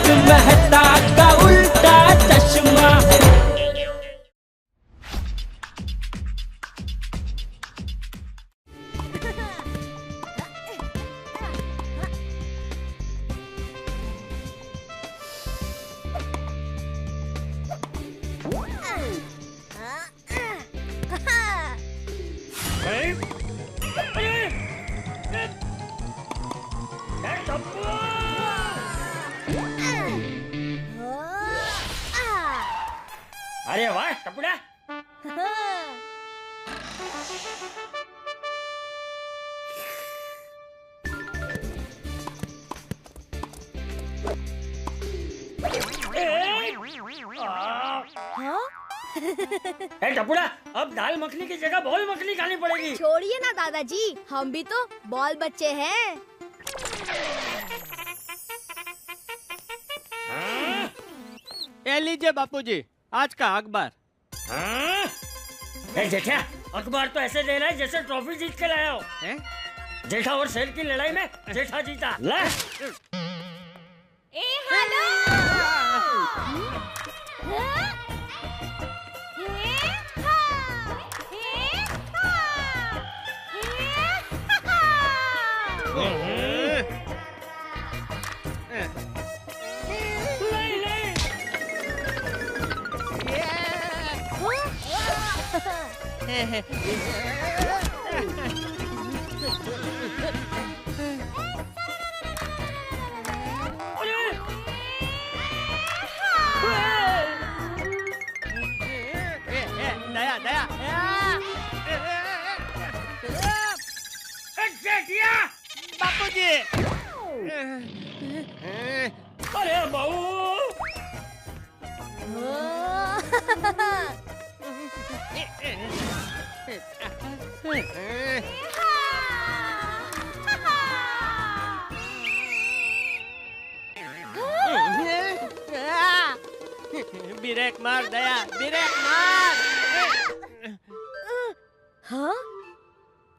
तारक मेहता का उल्टा चश्मा। अरे वाह टपुड़ा। टपुड़ा, अब दाल मखनी की जगह बॉल मखनी खानी पड़ेगी। छोड़िए ना दादाजी, हम भी तो बॉल बच्चे हैं। ये लीजिए बापूजी, आज का अखबार। जेठा, अखबार तो ऐसे दे रहा है जैसे ट्रॉफी जीत के लाया हो। जेठा और शेर की लड़ाई में जेठा जीता। ला। हेलो। दया दया। बापूजी। अरे बहू। ब्रेक मार दया, ब्रेक मार। हाँ?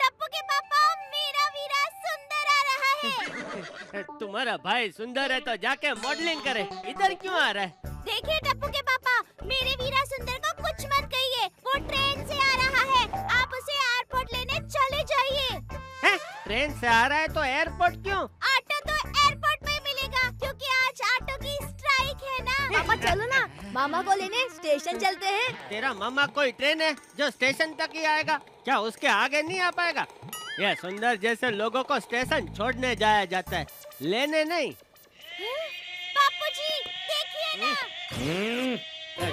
टप्पू के पापा, मेरा वीरा सुंदर आ रहा है। तुम्हारा भाई सुंदर है तो जाके मॉडलिंग करे, इधर क्यों आ रहा है? देखिए टप्पू के पापा, मेरे वीरा सुंदर को कुछ मत कहिए, वो ट्रेन से आ रहा है, आप उसे एयरपोर्ट लेने चले जाइए। ट्रेन से आ रहा है तो एयरपोर्ट क्यों? ऑटो तो एयरपोर्ट में मिलेगा, क्योंकि आज ऑटो की स्ट्राइक है ना। पापा चलो ना, मामा को लेने स्टेशन चलते हैं। तेरा मामा कोई ट्रेन है जो स्टेशन तक ही आएगा? क्या उसके आगे नहीं आ पाएगा? यह सुंदर जैसे लोगों को स्टेशन छोड़ने जाया जाता है, लेने नहीं। बापूजी देखिए ना।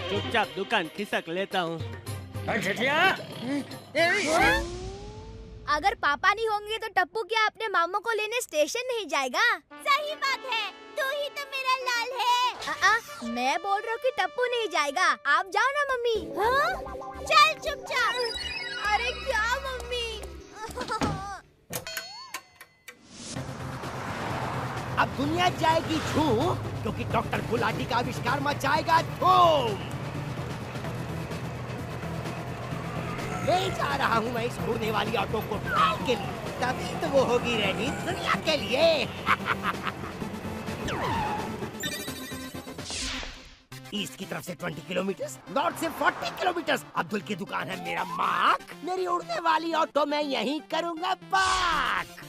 चुपचाप दुकान खिसक लेता हूँ। अगर पापा नहीं होंगे तो टप्पू क्या अपने मामू को लेने स्टेशन नहीं जाएगा? सही बात है, तू ही तो मेरा लाल है। मैं बोल रहा हूँ कि टप्पू नहीं जाएगा, आप जाओ ना मम्मी। चल चुपचाप। अरे क्या मम्मी। अब दुनिया जाएगी झूम, क्योंकि डॉक्टर गुलाटी का आविष्कार मचाएगा धूम। ले जा रहा हूँ मैं इस उड़ने वाली ऑटो को ट्रायल के लिए, तभी तो वो होगी रेडी दुनिया के लिए। ईस्ट की तरफ से 20 किलोमीटर, नॉर्थ से 40 किलोमीटर। अब्दुल की दुकान है मेरा मार्क, मेरी उड़ने वाली ऑटो मैं यहीं करूँगा पार्क।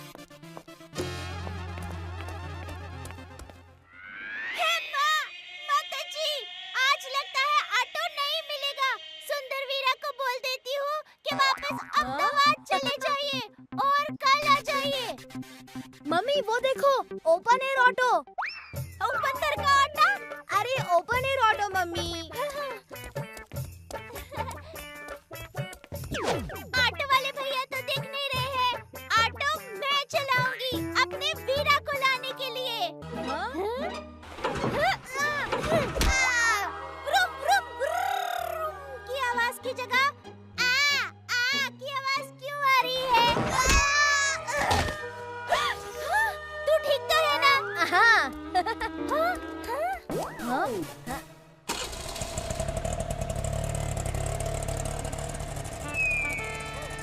आज लगता है ऑटो नहीं मिलेगा। सुंदर वीरा को बोल देती हूँ कि वापस अहमदाबाद चले जाइए और कल आ जाइए। मम्मी वो देखो, ओपन एयर ऑटो। ओपन कर का ऑटो? अरे open air auto mummy. Auto वाले भैया तो दिख नहीं रहे हैं। ऑटो मैं चलाऊंगी अपने वीरा को लाने के लिए। की आवाज की जगह की आवाज क्यों आ रही है? तू ठीक तो है ना? हाँ।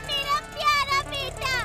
मेरा प्यारा बेटा।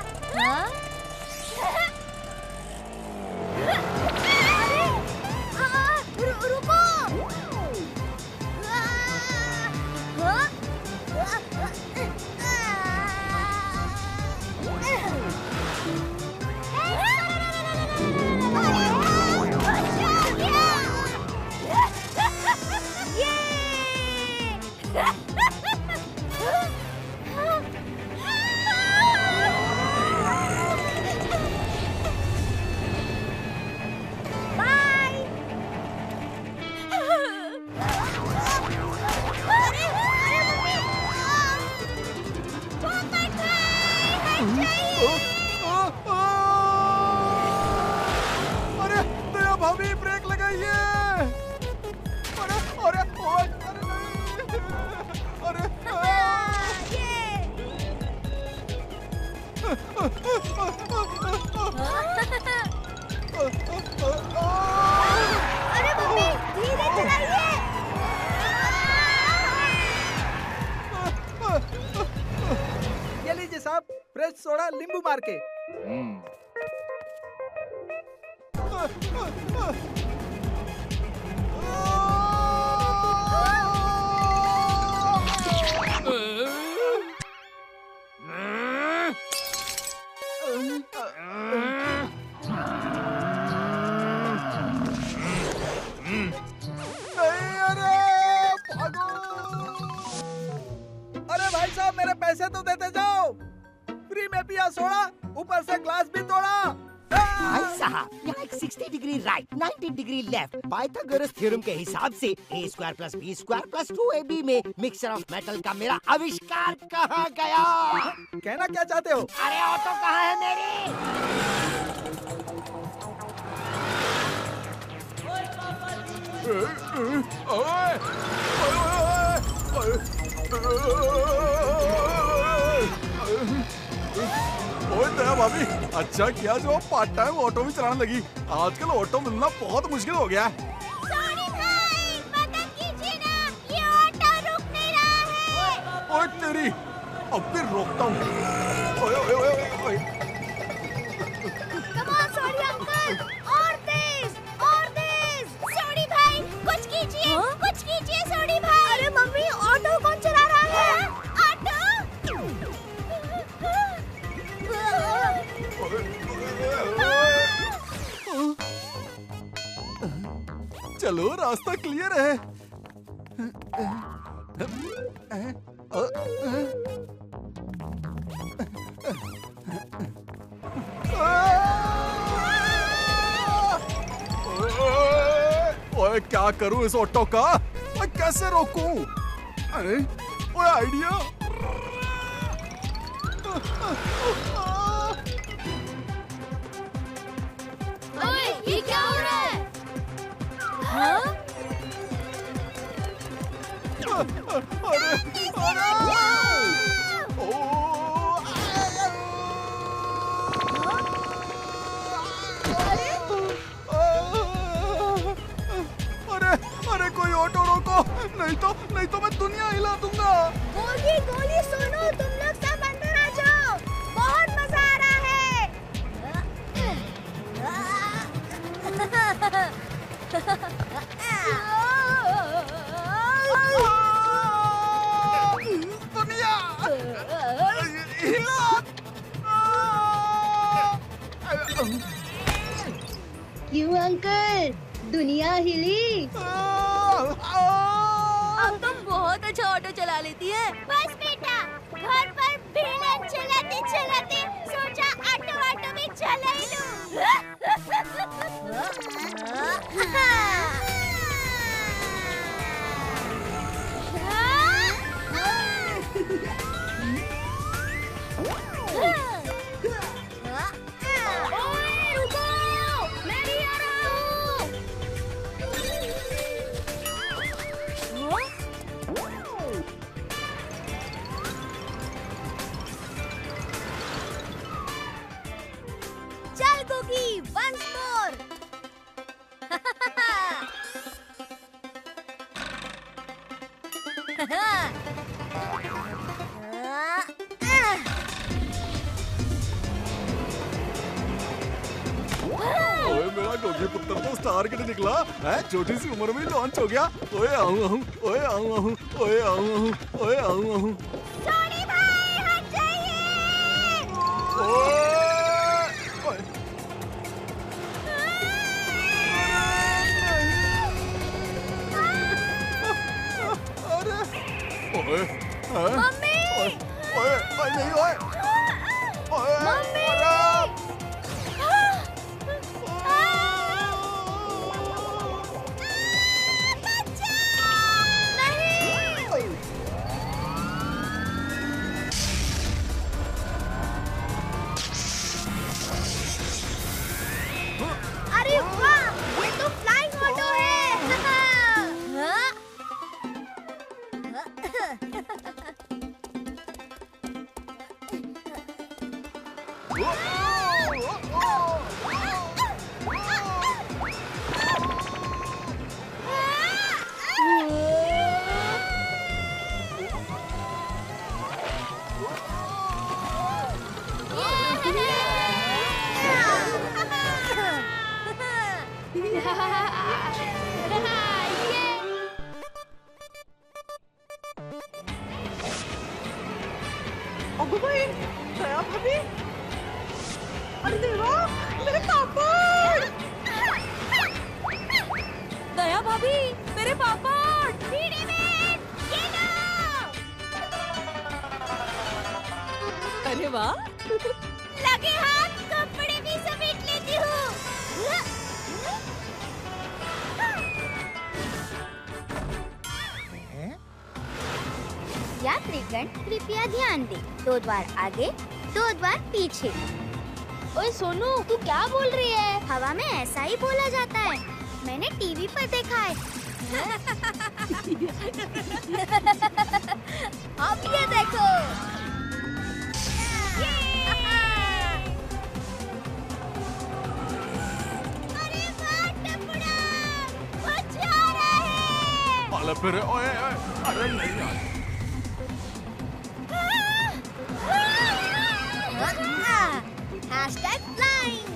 कार के। अरे भाई साहब, मेरे पैसे तो देते जाओ। फ्री में पिया सोडा, ऊपर से ग्लास भी तोड़ा। भाई साहब, यहाँ एक 60 degree right 90 degree left Pythagoras theorem के हिसाब से a² + b² + 2ab में मिक्सचर ऑफ मेटल का मेरा आविष्कार कहाँ गया? कहना क्या चाहते हो? अरे ऑटो कहाँ है मेरी? ओए दया भाभी, अच्छा किया जो पार्ट टाइम ऑटो भी चलाने लगी। आजकल ऑटो मिलना बहुत मुश्किल हो गया है। सॉरी भाई, मदद कीजिए ना, ये ऑटो रुक नहीं रहा है। ओए तेरी, अब भी रोकता हूँ। ओए ओए ओए ओए। Come on, सॉरी अंकल, और तेज, और तेज। सॉरी भाई, कुछ कीजिए, कुछ कीजिए सॉरी भाई। अरे मम्मी, ऑटो कौन चला रहा है? ऑटो? चलो, रास्ता क्लियर है। ओए क्या करूं इस ऑटो का? मैं कैसे रोकूं? अरे ओए आइडिया। ओए, ये क्या हो रहा है? हाँ? अरे अरे अरे कोई ऑटो रोको, नहीं तो मैं दुनिया हिला दूंगा। गोली गोली सुनो, तुम लोग सब अंदर आ जाओ, बहुत मजा आ रहा है। दुनिया हिला। क्यों अंकल, दुनिया हिली? अब तुम बहुत अच्छा ऑटो चला लेती है। बस बेटा, घर पर विलेन चलाते चलाते सोचा ऑटो भी चला ही ओए रुको, मैं भी आ रहा हूँ। चल कुकी, once more. ओए मेरा गोगी पुत्र तो स्टार के लिए निकला है, छोटी सी उम्र में लॉन्च हो गया। ओए आऊं ओए आऊं ओए आऊं ओए आऊं। सॉरी भाई, हट जाइए। ओए अरे ओए मम्मी, ओए ओए नहीं ओए ओए मम्मी। अरे वाह, ये तो फ्लाइंग ऑटो है। हाँ? अगो भाई, दया भाभी, अरे देवा, मेरे पापड़! दया भाभी, मेरे पापड़! ये लो! अरे वाह! लगे हाथ कपड़े भी समेट लेती हूँ। यात्रीगण कृपया ध्यान दें। 2 द्वार आगे, 2 द्वार पीछे। ओए सोनू, तू क्या बोल रही है? हवा में ऐसा ही बोला जाता है। मैंने टीवी पर देखा है। अब ये देखो। अरे वाह टपुड़ा, वो जा रहा है। अरे फिर ओए ओए, अरे नहीं यार। Hashtag flying.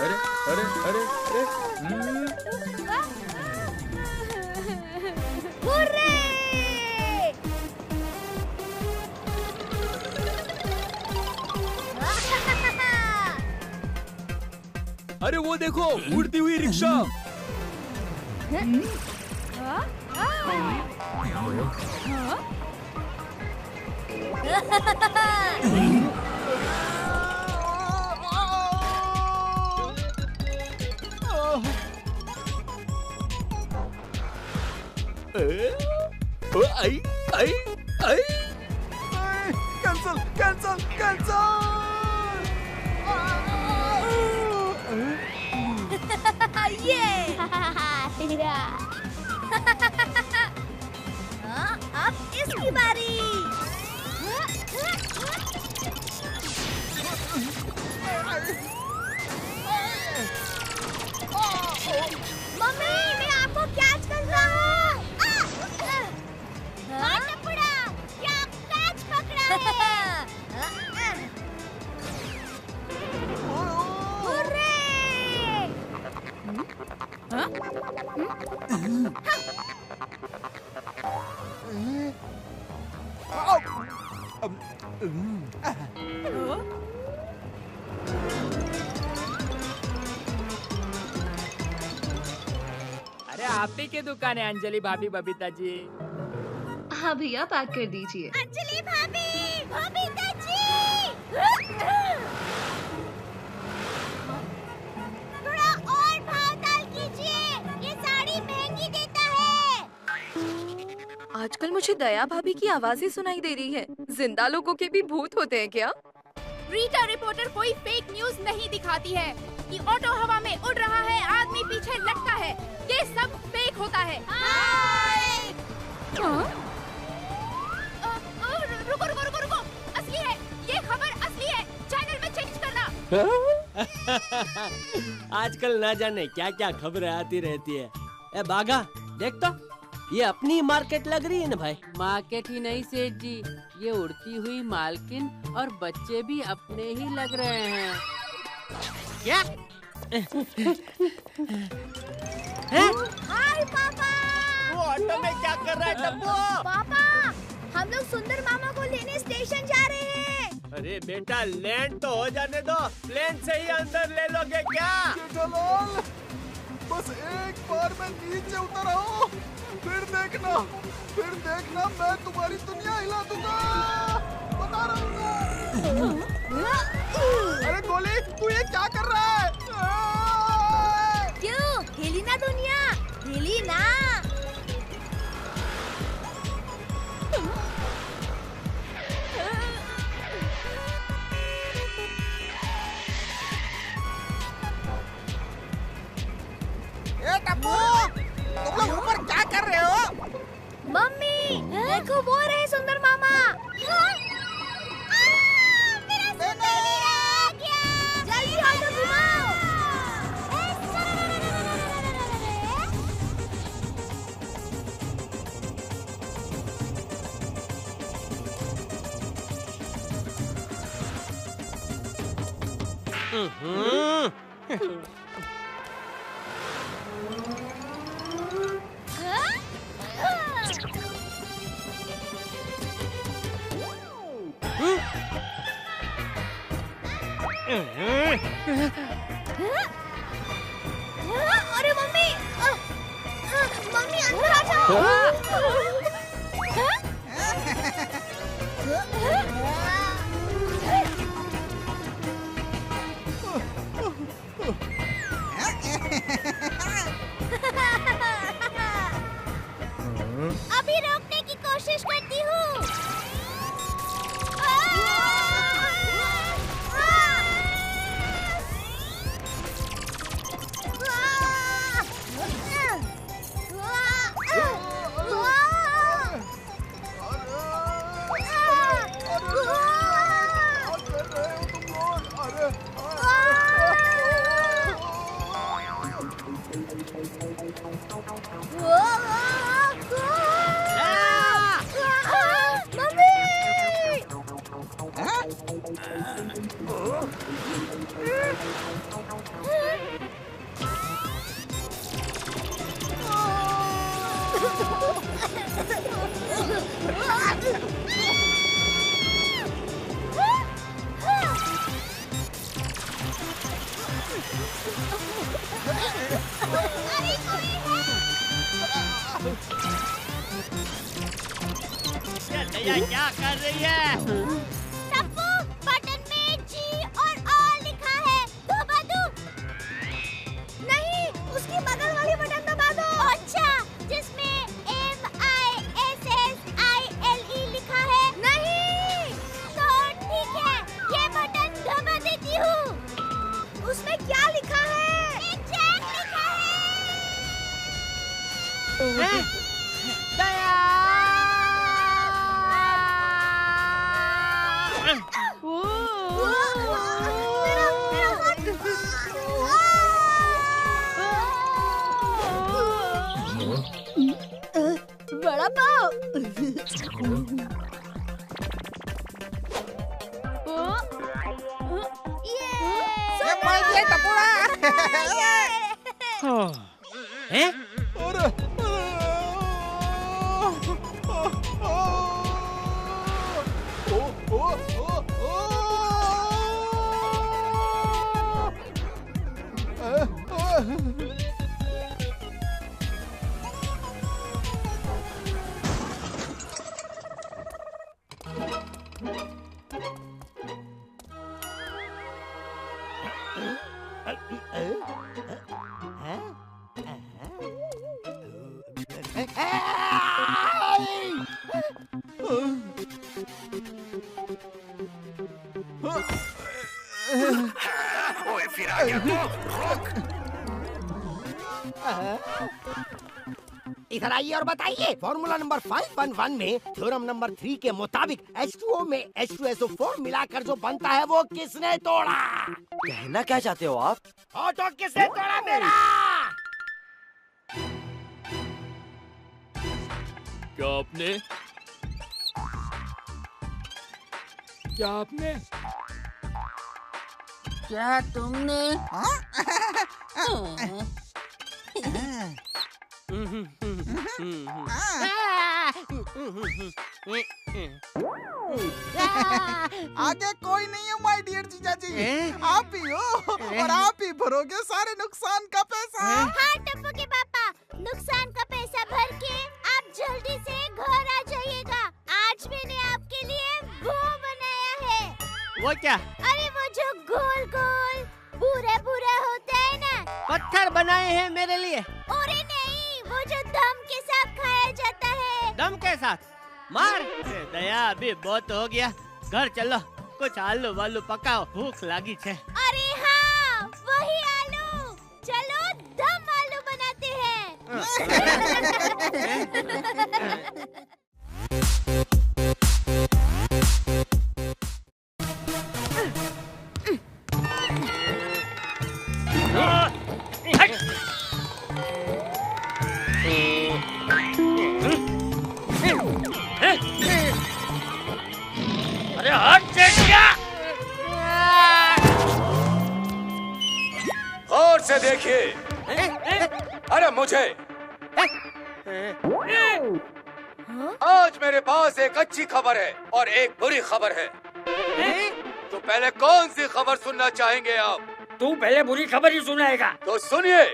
अरे अरे अरे अरे अरे वो देखो उड़ती हुई rickshaw. I I I cancel cancel cancel. अब इसकी बारी। मम्मी, मैं आपको कैच कर रहा हूँ। हाँ टपुड़ा, क्या कैच पकड़ा है? हुर्रे! अरे आप ही की दुकान है अंजलि भाभी बबीता जी। हाँ भैया, पैक कर दीजिए। अंजलि भाभी, बबीता जी, थोड़ा और भाव-ताल कीजिए। ये साड़ी महंगी देता है। आजकल मुझे दया भाभी की आवाजें सुनाई दे रही है। जिंदा लोगों के भी भूत होते हैं क्या? रीटा रिपोर्टर कोई फेक न्यूज नहीं दिखाती है कि ऑटो हवा में उड़ रहा है, आदमी पीछे लटका है। ये सब फेक होता है। रुको रुको रुको रुको, असली है ये खबर, असली है। चैनल में चेंज करना। आजकल ना जाने क्या क्या खबरें आती रहती है। ए बागा, देख तो ये अपनी मार्केट लग रही है ना भाई। मार्केट ही नहीं सेठ जी, ये उड़ती हुई मालकिन और बच्चे भी अपने ही लग रहे हैं। क्या? हाय पापा। वो ऑटो में क्या कर रहा है टप्पू? पापा, हम लोग सुंदर मामा को लेने स्टेशन जा रहे हैं। अरे बेटा, लैंड तो हो जाने दो, प्लेन से ही अंदर ले लोगे क्या? जेठालाल, बस एक बार मैं नीचे उतर आऊं, फिर देखना मैं तुम्हारी दुनिया हिला दूंगा, बता रहा हूँ। अरे गोली, तू ये क्या कर रहा है? क्यों हिली ना दुनिया, हिली ना। ए टप्पू, तुम लोग ऊपर क्या कर रहे हो? मम्मी, देखो वो रहे सुंदर मामा। अरे मम्मी, मम्मी अंदर आ जाओ। अभी रोकने की कोशिश करती हूँ। क्या कर रही है? टप्पू, बटन में G और R लिखा है, दबा दूं? नहीं, उसकी बगल वाली बटन दबा दो। अच्छा, जिसमें MISSILE लिखा है? नहीं, तो ठीक है, ये बटन दबा देती हूँ। उसमें क्या लिखा है? जैक लिखा है। दया! बड़ा पाव। ये मार दिया टपोरा। हैं? ओए फिर आ गया तो रोक। इधर आइए और बताइए, फॉर्मूला नंबर 511 में थ्योरम नंबर 3 के मुताबिक H2O में H2SO4 मिलाकर जो बनता है वो किसने तोड़ा? कहना क्या चाहते हो आप? ऑटो किसने तोड़ा मेरा? क्या आपने? क्या तुमने? आगे कोई नहीं है माय डियर जीजा जी, आप ही हो और आप ही भरोगे सारे नुकसान का पैसा। हाँ टप्पू के पापा, नुकसान का पैसा भर के आप जल्दी से घर आ जाइएगा। आज मैंने आपके लिए वो बनाया है। वो क्या? अरे वो जो गोल गोल भूरा भूरा होता है ना। पत्थर बनाए हैं मेरे लिए? अरे नहीं, वो जो दम के साथ खाया जाता है। दम के साथ? मार! दया, अभी बहुत हो गया, घर चलो, कुछ आलू वालू पकाओ, भूख लगी है। अरे हाँ, वही आलू, चलो दम आलू बनाते हैं। अरे हट चेटिया! से देखिए। अरे मुझे आज मेरे पास एक अच्छी खबर है और एक बुरी खबर है। तो पहले कौन सी खबर सुनना चाहेंगे आप? तू पहले बुरी खबर ही सुनाएगा। तो सुनिए,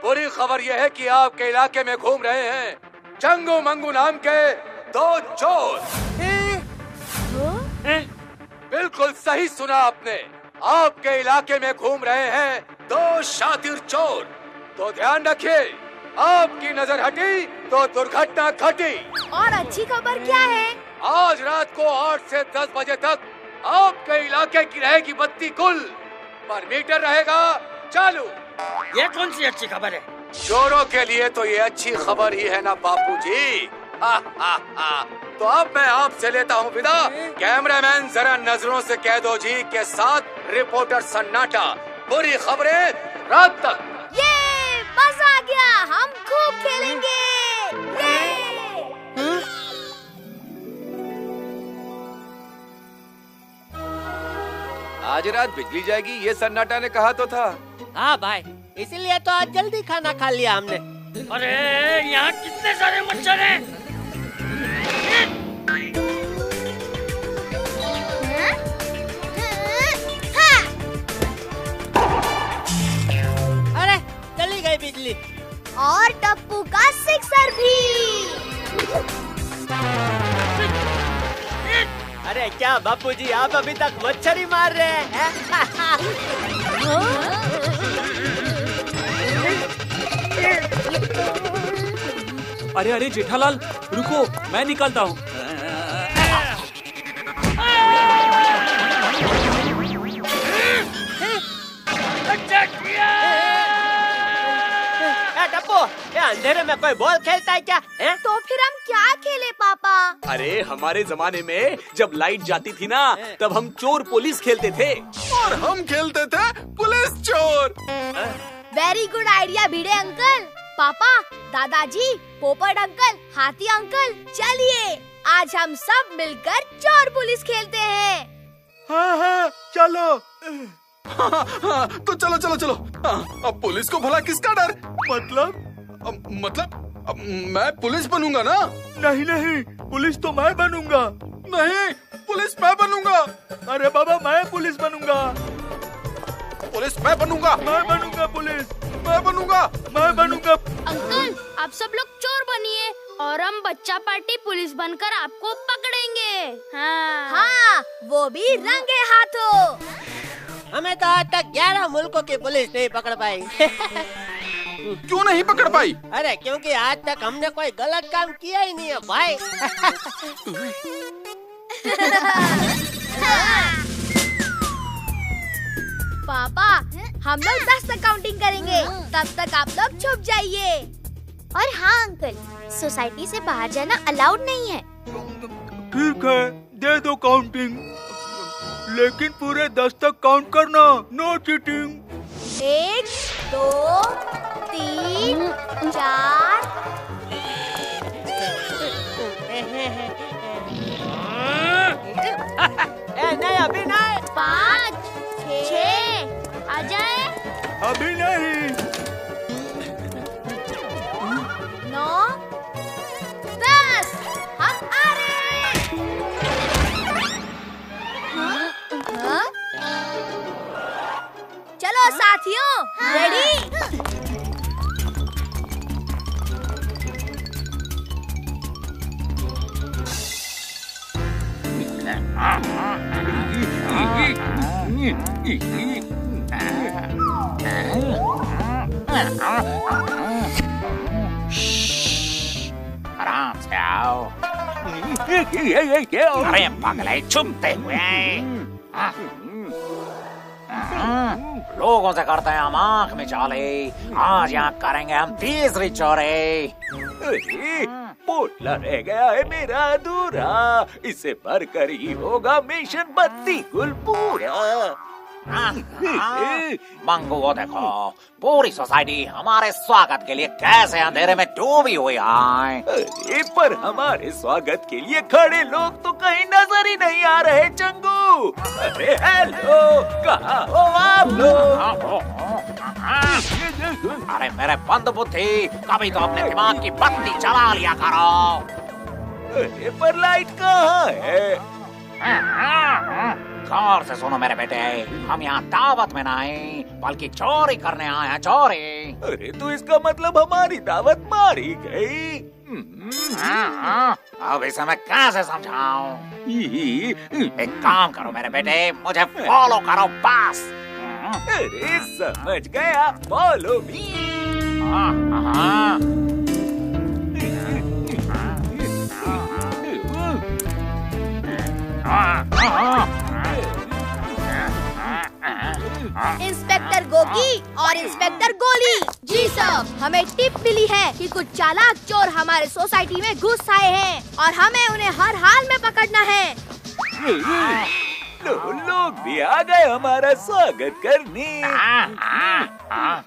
बुरी खबर यह है कि आपके इलाके में घूम रहे हैं चंगू मंगू नाम के 2 चोर। बिल्कुल सही सुना आपने, आपके इलाके में घूम रहे हैं 2 शातिर चोर। तो ध्यान रखिए, आपकी नजर हटी तो दुर्घटना घटी। और अच्छी खबर क्या है? आज रात को 8 से 10 बजे तक आपके इलाके की रहेगी बत्ती गुल, पर मीटर रहेगा चालू। ये कौन सी अच्छी खबर है? चोरों के लिए तो ये अच्छी खबर ही है ना बापू जी। तो अब मैं आपसे लेता हूँ विदा। कैमरामैन जरा नजरों से कह दो जी के साथ रिपोर्टर सन्नाटा। बुरी खबरें रात तक। ये मजा आ गया, हम खूब खेलेंगे। आज रात बिजली जाएगी, ये सन्नाटा ने कहा तो था। हाँ भाई, इसीलिए तो आज जल्दी खाना खा लिया हमने। अरे यहाँ कितने सारे मच्छर हैं। अरे चली गई बिजली। और टप्पू का सिक्सर भी। अरे क्या बापूजी, आप अभी तक मच्छर ही मार रहे हैं? अरे अरे जेठालाल रुको, मैं निकालता हूँ। टप्पू, ये अंधेरे में कोई बॉल खेलता है क्या? तो फिर हम क्या खेले पापा? अरे हमारे जमाने में जब लाइट जाती थी ना, तब हम चोर पुलिस खेलते थे। और हम खेलते थे पुलिस चोर। वेरी गुड आइडिया भिड़े अंकल। पापा, दादाजी, पोपट अंकल, हाथी अंकल, चलिए आज हम सब मिलकर चोर पुलिस खेलते हैं। हाँ हाँ चलो। हाँ, तो चलो चलो चलो। अब पुलिस को भला किसका डर? मतलब मैं पुलिस बनूंगा ना? नहीं नहीं, पुलिस तो मैं बनूंगा। नहीं, पुलिस मैं बनूंगा। अरे बाबा, मैं पुलिस बनूंगा। पुलिस मैं बनूंगा। मैं बनूंगा पुलिस। मैं बनूंगा। मैं बनूंगा। अंकल, आप सब लोग चोर बनिए और हम बच्चा पार्टी पुलिस बनकर आपको पकड़ेंगे। हाँ, वो भी रंगे हाथों। हमें तो आज तक 11 मुल्कों की पुलिस नहीं पकड़ पाई। क्यों नहीं पकड़ पाई? अरे क्योंकि आज तक हमने कोई गलत काम किया ही नहीं है भाई। पापा, हम लोग 10 तक काउंटिंग करेंगे, तब तक आप लोग छुप जाइए। और हाँ अंकल, सोसाइटी से बाहर जाना अलाउड नहीं है। ठीक है, दे दो काउंटिंग, लेकिन पूरे 10 तक काउंट करना, नो चीटिंग। 1 2 3 4 नहीं अभी नहीं। 5 6 आ जाए। अभी नहीं। 9 10 हम आ रहे हैं। हाँ? चलो साथियों, रेडी? आराम से आओ। अरे पगले, चुमते हुए लोगों से करते हैं हम आंख में चाले, आज यहाँ करेंगे हम तीसरी चोरी। पोटला रह गया है मेरा अधूरा, इसे भरकर ही होगा मिशन बत्ती गुल पूरा। मंगू, वो देखो, पूरी सोसाइटी हमारे स्वागत के लिए कैसे अंधेरे में डूबी हुई है। अरे पर हमारे स्वागत के लिए खड़े लोग तो कहीं नजर ही नहीं आ रहे चंगू। अरे हेलो, कहाँ हो आप लोग? अरे मेरे बंद बुद्धि, कभी तो अपने दिमाग की बत्ती चला लिया करो। अरे पर लाइट कहाँ है? गौर से सुनो मेरे बेटे, हम यहाँ दावत में नहीं बल्कि चोरी करने आए हैं, चोरी। अरे तो इसका मतलब हमारी दावत मारी गई। अब इसे मैं कैसे समझाऊं? एक काम करो मेरे बेटे, मुझे फॉलो करो बस। अरे समझ गया, फॉलो मी। इंस्पेक्टर गोगी और इंस्पेक्टर गोली। जी साहब, हमें टिप मिली है कि कुछ चालाक चोर हमारे सोसाइटी में घुस आए हैं और हमें उन्हें हर हाल में पकड़ना है। लोग भी आ गए हमारा स्वागत करने।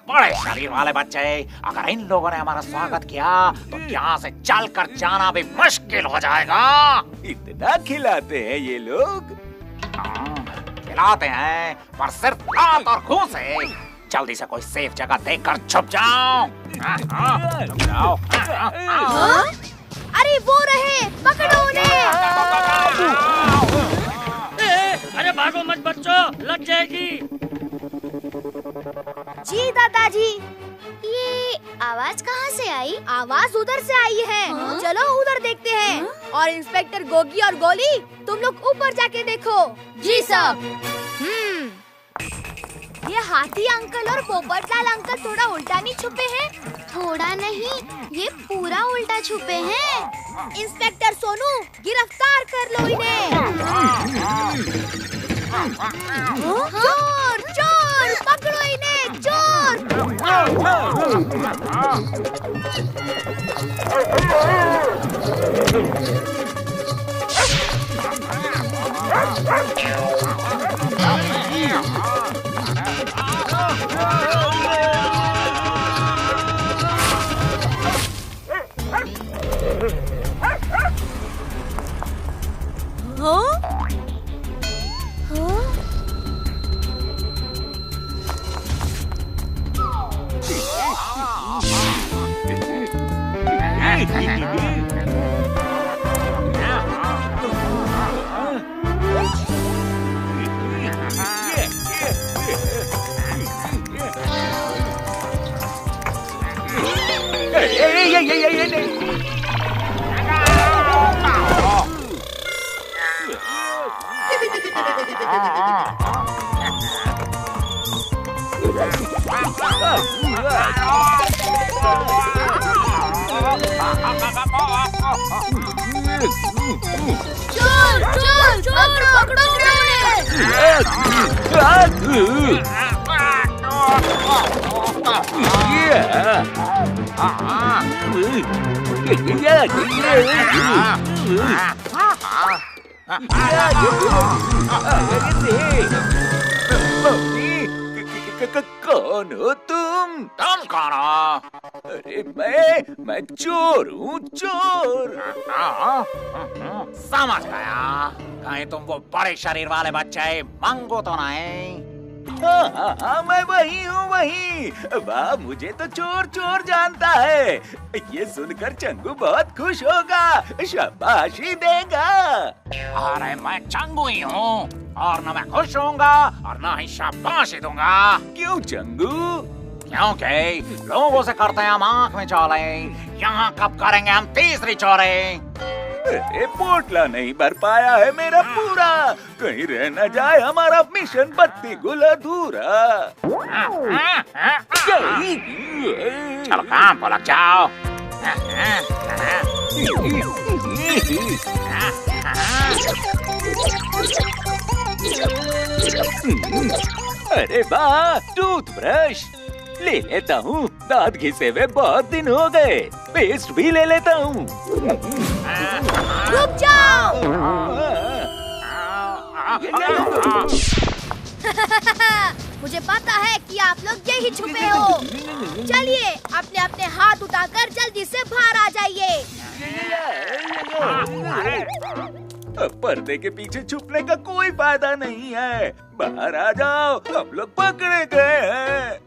बड़े शरीर वाले बच्चे, अगर इन लोगों ने हमारा स्वागत किया तो यहाँ से चलकर जाना भी मुश्किल हो जाएगा। इतना खिलाते हैं ये लोग। खिलाते हैं पर सिर्फ हाथ और खून से। जल्दी से कोई सेफ जगह देखकर छुप जाओ। छुप जाओ। अरे वो रहे, पकड़ो उन्हें। अरे भागो मत बच्चों, लग जाएगी। जी दादाजी, ये आवाज कहाँ से आई? आवाज उधर से आई है। चलो उधर देखते हैं। और इंस्पेक्टर गोगी और गोली, तुम लोग ऊपर जाके देखो। जी साहब। ये हाथी अंकल और पोपटलाल अंकल थोड़ा उल्टा नहीं छुपे हैं? थोड़ा नहीं, ये पूरा उल्टा छुपे हैं। इंस्पेक्टर सोनू, गिरफ्तार कर लो इन्हें। चोर चोर, पकड़ो इन्हें, चोर। चोर चोर चोर, पकड़ो कौन हो तुम? तुम कौन हो? अरे मैं चोर हूँ, चोर। समझ गया, कहीं तुम वो बड़े शरीर वाले बच्चे मंगो तो नहीं? हाँ, मैं वही हूँ, वही। वाह, मुझे तो चोर चोर जानता है। ये सुनकर चंगू बहुत खुश होगा, शाबाशी देगा। अरे मैं चंगू ही हूँ और न मैं खुश होऊंगा और न ही शाबाशी दूंगा। क्यों चंगू? क्योंकि लोगों से करते हैं हम आँख में चौले, यहाँ कब करेंगे हम तीसरी चोरी? अरे पोटला नहीं भर पाया है मेरा पूरा, कहीं रह न जाए हमारा मिशन बत्ती गुल अधूरा। चलो काम पर लग जाओ। अरे वाह, टूथब्रश ले लेता हूँ, दांत घिसे हुए बहुत दिन हो गए। पेस्ट भी ले लेता हूँ। रुक जाओ। मुझे पता है कि आप लोग यही छुपे हो। चलिए अपने अपने हाथ उठाकर जल्दी से बाहर आ जाइए। पर्दे के पीछे छुपने का कोई फायदा नहीं है, बाहर आ जाओ, हम लोग पकड़े गए हैं।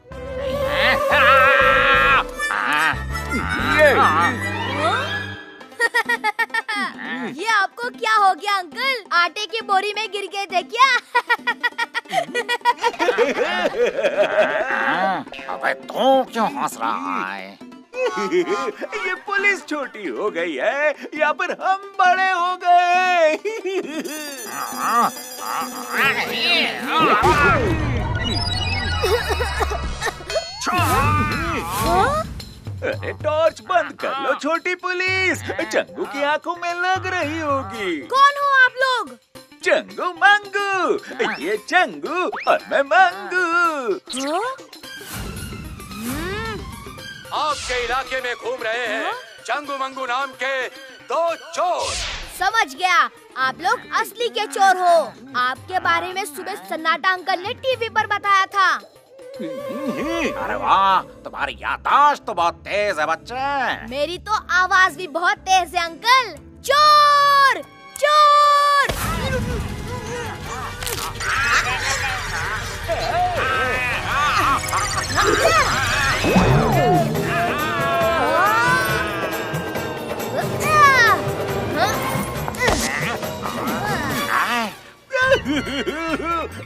ये आपको क्या हो गया अंकल? आटे की बोरी में गिर गए थे क्या? अबे तू क्यों हंस रहा है? ये पुलिस छोटी हो गई है या फिर हम बड़े हो गए? अरे टॉर्च बंद कर लो छोटी पुलिस, चंगू की आंखों में लग रही होगी। कौन हो आप लोग? चंगू मंगू, ये चंगू और मैं मंगू। आपके इलाके में घूम रहे हैं चंगू मंगू नाम के दो चोर। समझ गया, आप लोग असली के चोर हो। आपके बारे में सुबह सन्नाटा अंकल ने टीवी पर बताया था। अरे वाह, तुम्हारी याददाश्त तो बहुत तेज है बच्चे। मेरी तो आवाज भी बहुत तेज है अंकल। चोर चोर।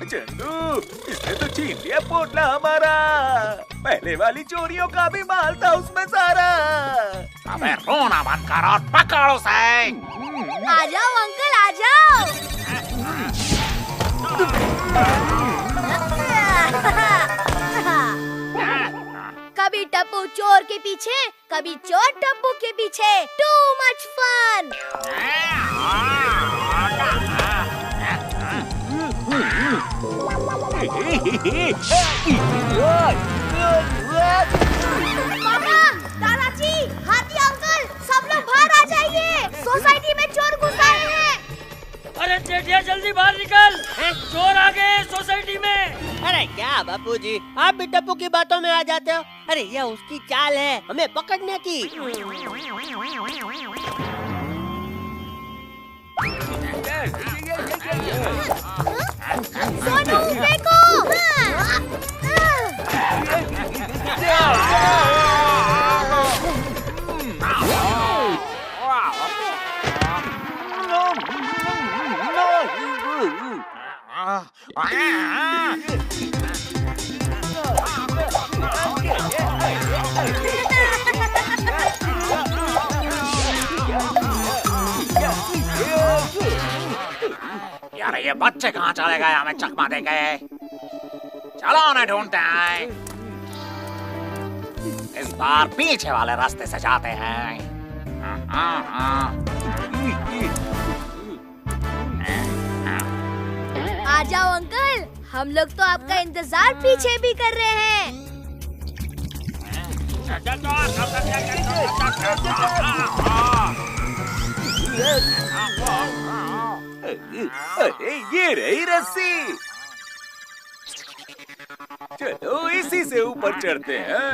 चंदू, इसने तो छीन लिया पोटला हमारा। पहले वाली चोरियों का भी माल था उसमें सारा। अबे रोना बंद कर और पकड़ो उसे। आ जाओ अंकल, आ जाओ। कभी टप्पू चोर के पीछे, कभी चोर टप्पू के पीछे। Too much fun. पापा, दादाजी, हाथी अंकल, सब लोग बाहर आ जाइए। सोसाइटी में चोर घुस आए हैं। अरे जेठिया जल्दी बाहर निकल, चोर आ गए सोसाइटी में। अरे क्या बापूजी, आप भी टप्पू की बातों में आ जाते हो। अरे यह उसकी चाल है हमें पकड़ने की। सोनू देखो। यार ये बच्चे कहाँ चले गए? हमें चकमा दे गए। चलो उन्हें ढूंढते हैं। इस बार पीछे वाले रास्ते से जाते हैं। आ जाओ अंकल, हम लोग तो आपका इंतजार पीछे भी कर रहे हैं। अरे ये रही रस्सी। चलो इसी से ऊपर चढ़ते हैं।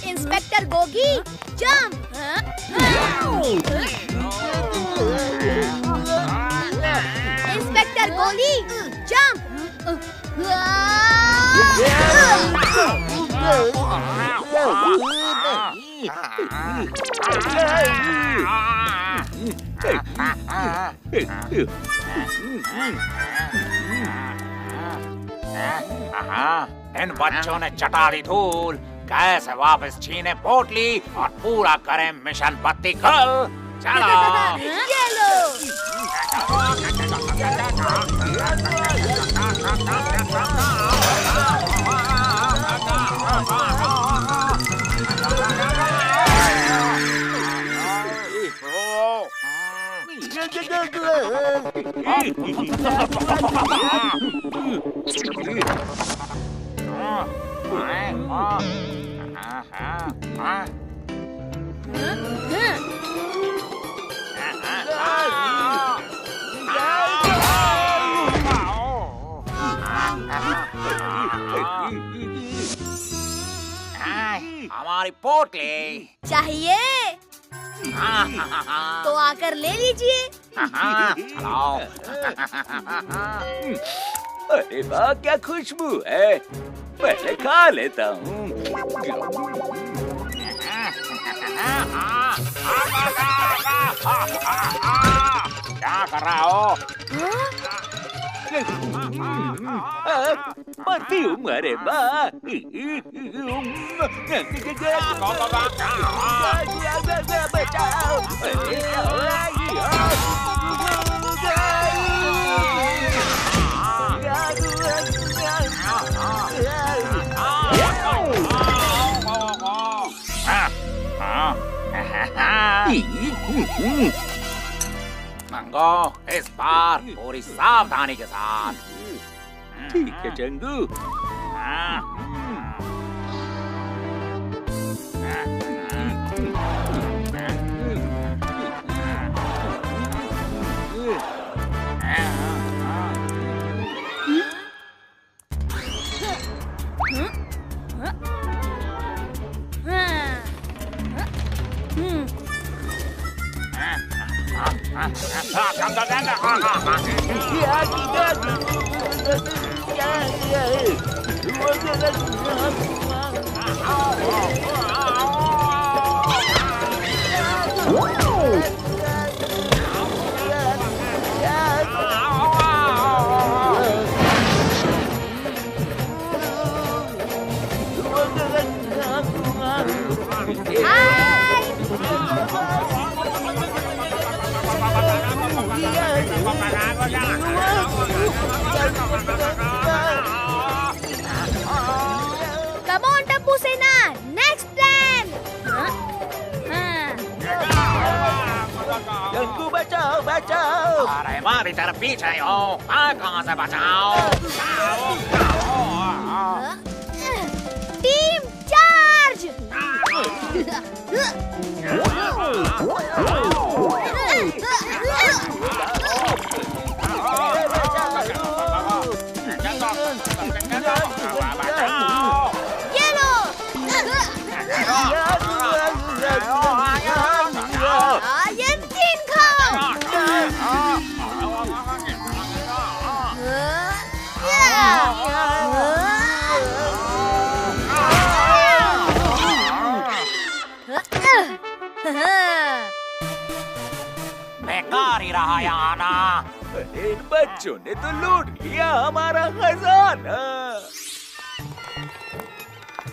Inspector Gogi, jump. इंस्पेक्टर गोली, जंप। इन बच्चों ने चटा दी धूल। कैसे वापस छीने पोटली और पूरा करें मिशन बत्ती कल। चलो। ये लो। हमारी पोटली चाहिए तो आकर ले लीजिए। चलो। अरे वाह, क्या खुशबू है। पहले खा लेता हूँ। क्या कर रहा हो? परफ्यूम, अरे वाह। मंगो, इस बार पूरी सावधानी के साथ। ठीक है Changu. Come on, Tappu Sena. Next plan. Changu बचाओ, बचाओ। अरे मारी तरफ पीछे हो, कहाँ से बचाओ? Team charge. बेकार ही रहा यहाँ ना। इन बच्चों ने तो लूट लिया हमारा खजाना।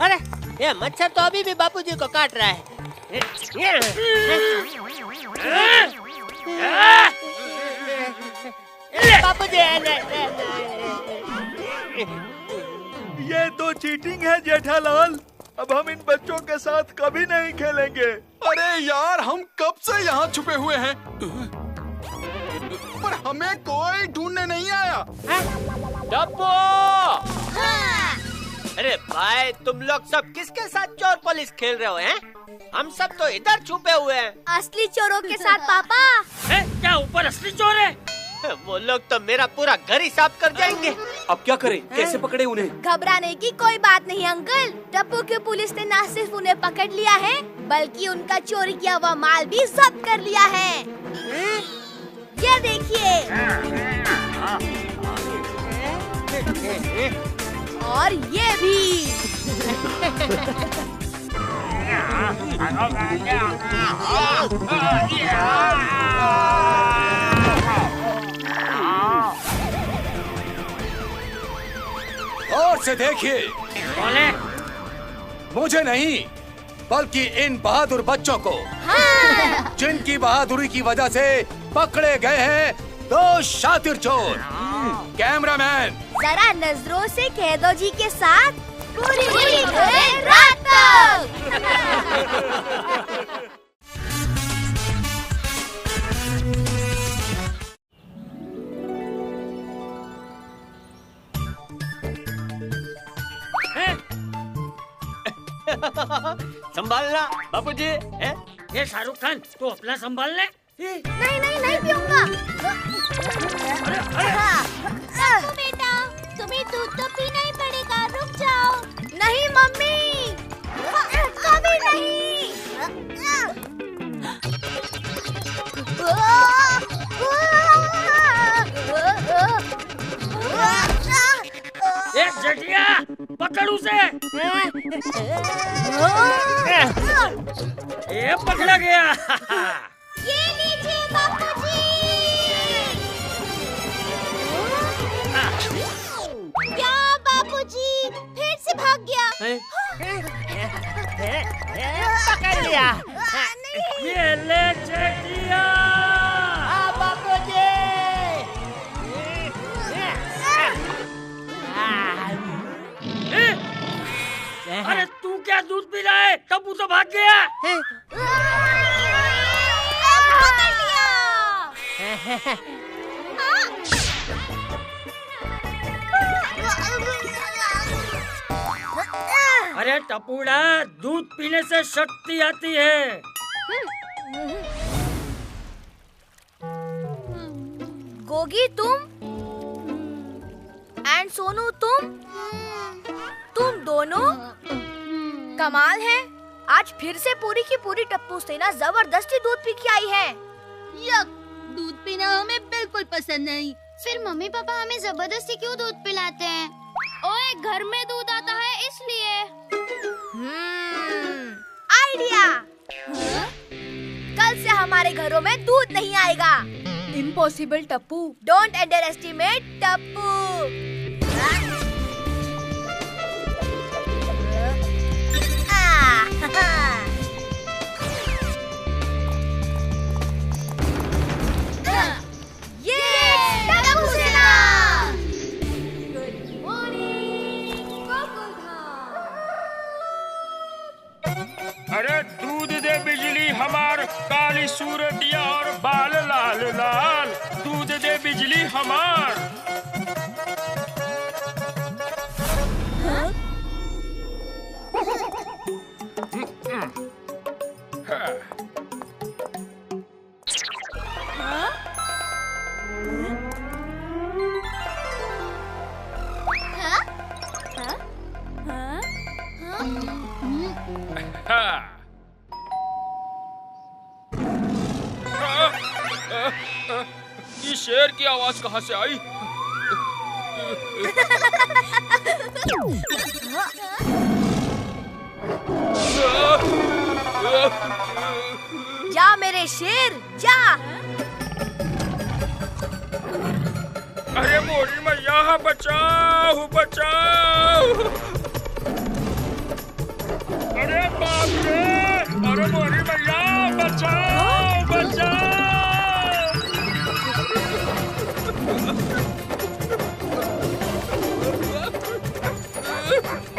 अरे ये मच्छर तो अभी भी बापूजी को काट रहा है। बापूजी, ये तो चीटिंग है जेठालाल। अब हम इन बच्चों के साथ कभी नहीं खेलेंगे। अरे यार, हम कब से यहाँ छुपे हुए हैं, पर हमें कोई ढूंढने नहीं आया। टप्पू! अरे भाई, तुम लोग सब किसके साथ चोर पुलिस खेल रहे हो हैं? हम सब तो इधर छुपे हुए हैं। असली चोरों के साथ पापा। क्या ऊपर असली चोर है? वो लोग तो मेरा पूरा घर ही साफ कर जाएंगे। अब क्या करें? कैसे पकड़े उन्हें? घबराने की कोई बात नहीं अंकल। टप्पू की पुलिस ने न सिर्फ उन्हें पकड़ लिया है, बल्कि उनका चोरी किया हुआ माल भी जब्त कर लिया है। ये देखिए। और ये भी। और से देखिए। मुझे नहीं, बल्कि इन बहादुर बच्चों को, जिनकी बहादुरी की वजह से पकड़े गए हैं दो शातिर चोर। कैमरामैन, जरा नजरों से कह दो जी के साथ पूरी रात तक। संभालना बापूजी। ये शाहरुख खान, तू अपना संभाल ले। नहीं नहीं नहीं पीऊंगा। बेटा, तुम्हें दूध तो पीना ही पड़ेगा, रुक जाओ। नहीं मम्मी। पकड़ उसे। ये पकड़ा गया। ये लीजिए बापूजी। क्या बापूजी फिर से भाग गया? पकड़ लिया। ये ले चेटिया। बापूजी। अरे तू क्या दूध पी रहा है? टप्पू तो भाग गया। पकड़ लिया। अरे टपूड़ा, दूध पीने से शक्ति आती है। गोगी तुम एंड सोनू तुम दोनों कमाल है। आज फिर से पूरी की पूरी टप्पू सेना जबरदस्ती दूध पी के आई है। यक, दूध पीना हमें बिल्कुल पसंद नहीं। फिर मम्मी पापा हमें जबरदस्ती क्यों दूध पिलाते हैं? ओए, घर में दूध आता है इसलिए। आइडिया। कल से हमारे घरों में दूध नहीं आएगा। Impossible Tappu. Don't under estimate Tappu. अरे दूध दे बिजली हमार, काली सूरतिया और बाल लाल लाल। दूध दे बिजली हमार। ये शेर की आवाज कहाँ से आई? जा मेरे शेर जा। अरे मोरी मैया, बचाओ बचाओ। अरे बाप रे, अरे मोरी मैया, बचाओ बचाओ।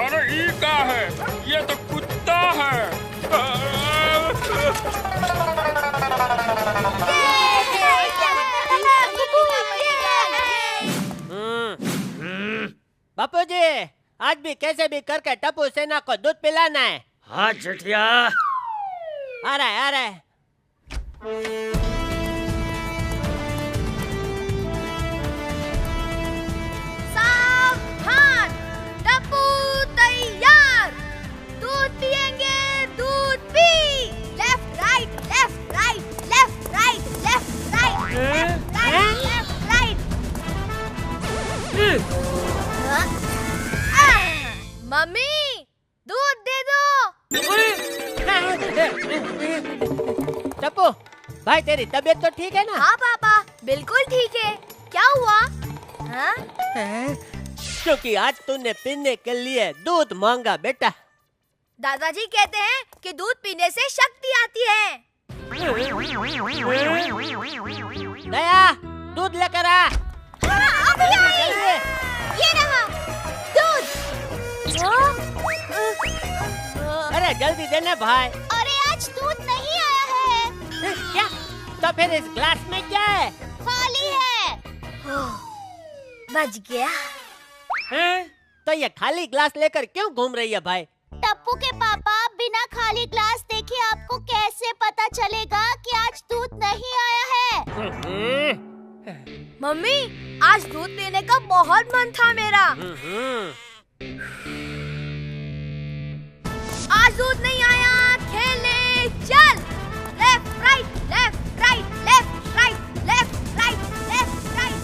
अरे ये क्या है? ये तो कुत्ता है। बापूजी, आज भी कैसे भी करके टप्पू सेना को दूध पिलाना है। हाँ जेठिया। आ रहा है आ रहा है। सावधान, टप्पू तैयार। दूध पिएंगे, दूध P. Left right left right left right left right left right left right. Mummy, दूध दे दो। टप्पू भाई, तेरी तबीयत तो ठीक है ना? हाँ पापा, बिल्कुल ठीक है। क्या हुआ? हाँ? क्योंकि आज तूने पीने के लिए दूध मांगा बेटा। दादाजी कहते हैं कि दूध पीने से शक्ति आती है। दया, दूध लेकर आ। हाँ, अभी आई। ये रहा दूध। अरे जल्दी देना भाई। अरे आज दूध नहीं आया है। क्या? तो फिर इस ग्लास में क्या है? खाली है। बच गया। तो ये खाली ग्लास लेकर क्यों घूम रही है भाई? टप्पू के पापा, बिना खाली ग्लास देखे आपको कैसे पता चलेगा कि आज दूध नहीं आया है? मम्मी, आज दूध पीने का बहुत मन था मेरा। आज दूध नहीं आया, खेलने चल। Left right left right left right left right left right.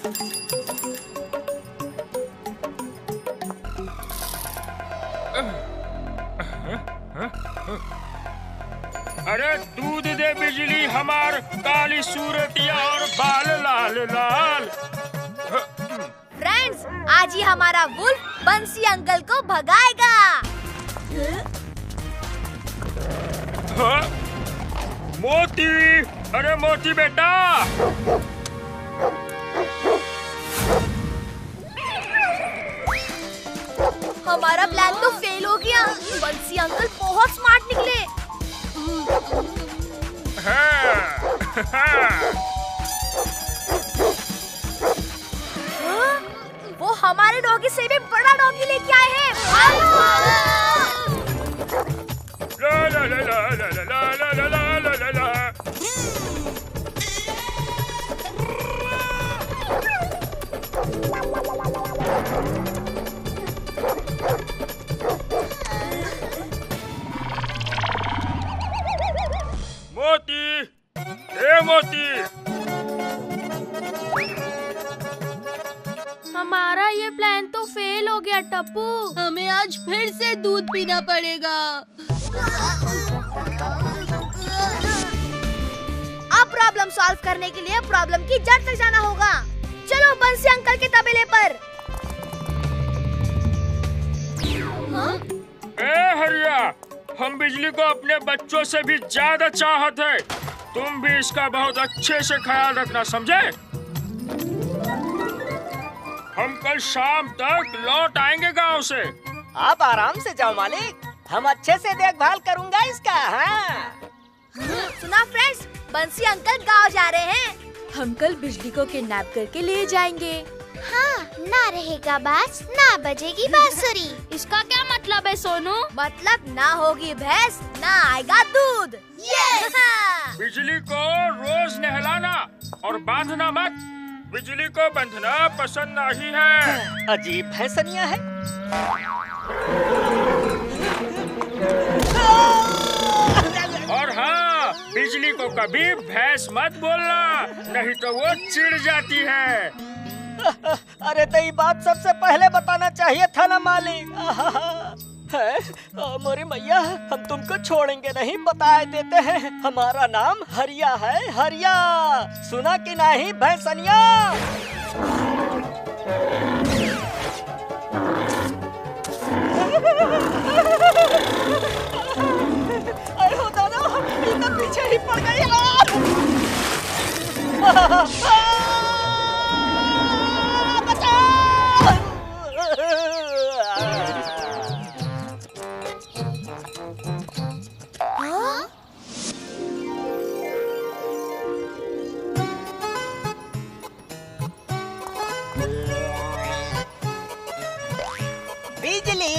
अरे दूध दे बिजली हमार काली सूरतिया और बाल लाल लाल। फ्रेंड्स, आज ही हमारा वुल्फ बंसी अंकल को भगाएगा। हाँ? मोती, अरे मोती बेटा। हमारा प्लान तो फेल हो गया। बंसी अंकल बहुत स्मार्ट निकले। वो हमारे डॉगी से भी बड़ा डॉगी लेके आए हैं। ला ला ला ला ला ला ला ला ला ला ला ला। मोती, ए मोती। हमारा ये प्लान तो फेल हो गया टप्पू। हमें आज फिर से दूध पीना पड़ेगा। अब प्रॉब्लम सॉल्व करने के लिए प्रॉब्लम की जड़ तक जाना होगा। चलो बंसी अंकल के तबेले पर। ए हरिया, हम बिजली को अपने बच्चों से भी ज्यादा चाहते हैं। तुम भी इसका बहुत अच्छे से ख्याल रखना, समझे? हम कल शाम तक लौट आएंगे गांव से। आप आराम से जाओ मालिक, हम अच्छे से देखभाल करूंगा इसका। हाँ। सुना फ्रेंड्स, बंसी अंकल गांव जा रहे हैं। हम कल बिजली को किडनैप करके ले जाएंगे। हाँ, ना रहेगा बाज, ना बजेगी बांसुरी। इसका क्या मतलब है सोनू? मतलब ना होगी भैंस, ना आएगा दूध। बिजली को रोज नहलाना और बांधना मत। बिजली को बंधना पसंद नहीं है। अजीब भैंसनिया है। और हाँ, बिजली को कभी भैंस मत बोलना, नहीं तो वो चिढ़ जाती है। अरे तो ये बात सबसे पहले बताना चाहिए था ना मालिक। है मोरी मैया, हम तुमको छोड़ेंगे नहीं, बता देते हैं। हमारा नाम हरिया है, हरिया। सुना कि नहीं भैंसनिया? अरे हो दादा, ये तो पीछे ही पड़ गई। बिजली,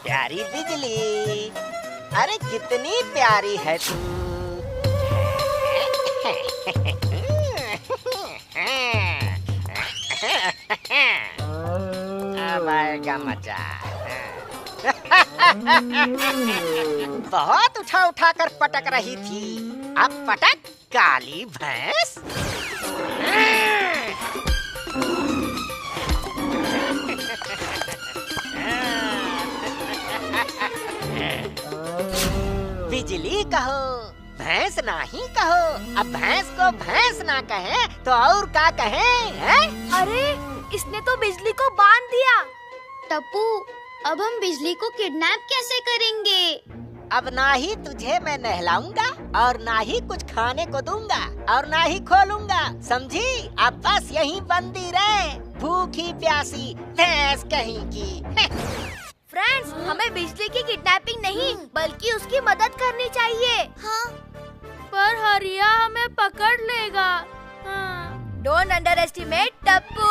प्यारी बिजली, अरे कितनी प्यारी है तू। अब आएगा मजा। बहुत उठा उठा कर पटक रही थी, अब पटक काली भैंस। बिजली कहो, भैंस नहीं कहो। अब भैंस को भैंस ना कहे तो और क्या कहे? हैं? अरे इसने तो बिजली को बांध दिया। टप्पू, अब हम बिजली को किडनैप कैसे करेंगे? अब ना ही तुझे मैं नहलाऊंगा और ना ही कुछ खाने को दूंगा और ना ही खोलूंगा, समझी? अब बस यहीं बंदी रहे, भूखी प्यासी भैंस कहीं की। फ्रेंड्स, हमें बिजली की किडनैपिंग नहीं बल्कि उसकी मदद करनी चाहिए। हाँ, पर हरिया हमें पकड़ लेगा। Don't under estimate Tappu.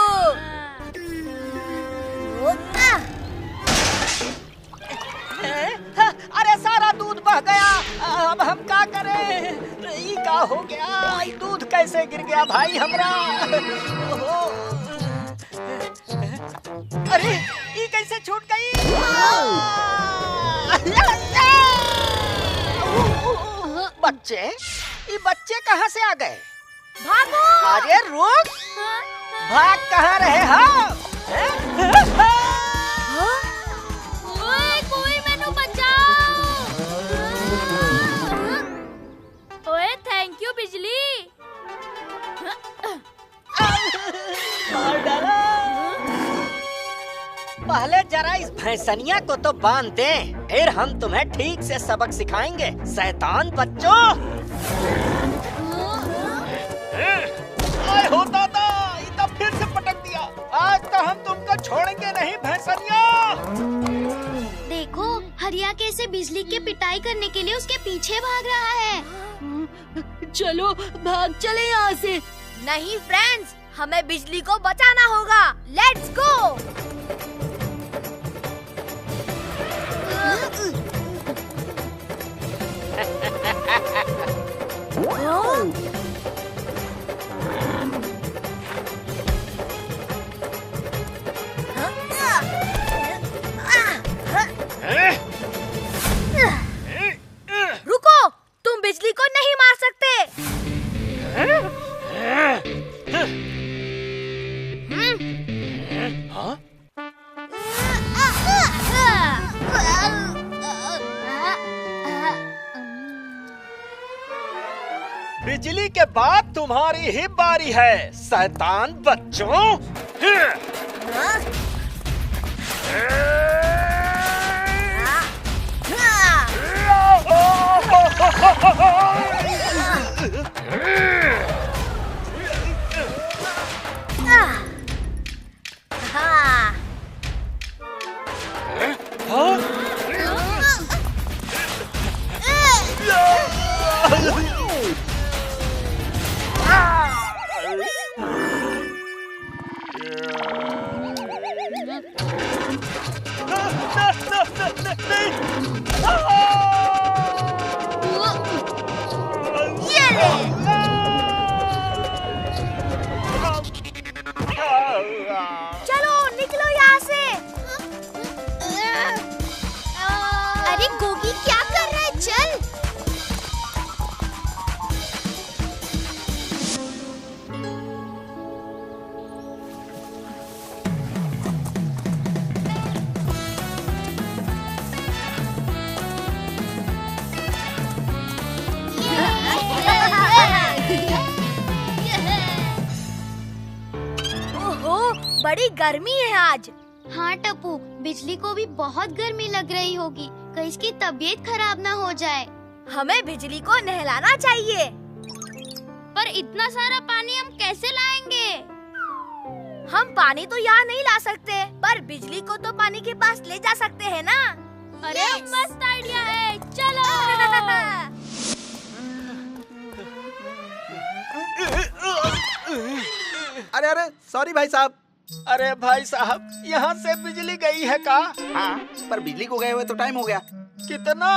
अरे सारा दूध बह गया, अब हम क्या करें? ये क्या हो गया? ये दूध कैसे गिर गया भाई हमरा? अरे ये कैसे छूट गई? बच्चे, ये बच्चे कहाँ से आ गए? भागो! आ अरे रुक, भाग कहाँ रहे हो? ओए कोई मैनू बचाओ। ओए थैंक यू बिजली। मार डाला। पहले जरा इस भैंसनिया को तो बांध दे, फिर हम तुम्हें ठीक से सबक सिखाएंगे, शैतान बच्चों। आए हो दादा, इतना फिर से पटक दिया। आज तो हम तुमको छोड़ेंगे नहीं भैंसनिया। देखो हरिया कैसे बिजली की पिटाई करने के लिए उसके पीछे भाग रहा है। चलो भाग चले यहाँ से। नहीं फ्रेंड्स, हमें बिजली को बचाना होगा। Let's go. रुको, तुम बिजली को नहीं मार सकते। हाँ? बिजली के बाद तुम्हारी ही बारी है, शैतान बच्चों। चलो निकलो यहाँ से। अरे गोगी क्या कर रहा है, चल। ओहो, बड़ी गर्मी है आज। हाँ टप्पू, बिजली को भी बहुत गर्मी लग रही होगी, कहीं इसकी तबीयत खराब ना हो जाए। हमें बिजली को नहलाना चाहिए। पर इतना सारा पानी हम कैसे लाएंगे? हम पानी तो यहाँ नहीं ला सकते, पर बिजली को तो पानी के पास ले जा सकते हैं ना। अरे मस्त आइडिया है, चलो। अरे अरे सॉरी भाई साहब। अरे भाई साहब, यहाँ से बिजली गई है का? हाँ, पर बिजली को गए हुए तो टाइम हो गया। कितना?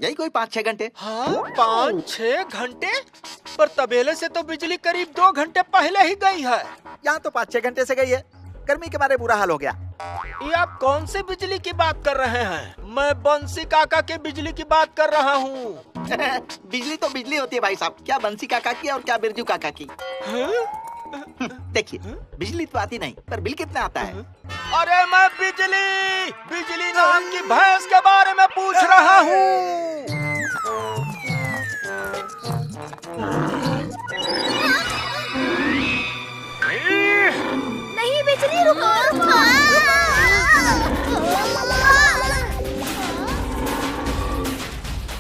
यही कोई 5-6 घंटे। हाँ, 5-6 घंटे? पर तबेले से तो बिजली करीब 2 घंटे पहले ही गई है। यहाँ तो 5-6 घंटे से गई है। गर्मी के मारे बुरा हाल हो गया। ये आप कौन सी बिजली की बात कर रहे हैं? मैं बंसी काका के बिजली की बात कर रहा हूँ। बिजली तो बिजली होती है भाई साहब, क्या बंसी काका की और क्या बिरजू काका की। देखिए, बिजली तो आती नहीं, पर बिल कितना आता है? अरे मैं बिजली नाम की भैंस के बारे में पूछ रहा हूँ। नहीं बिजली, रुको रुको।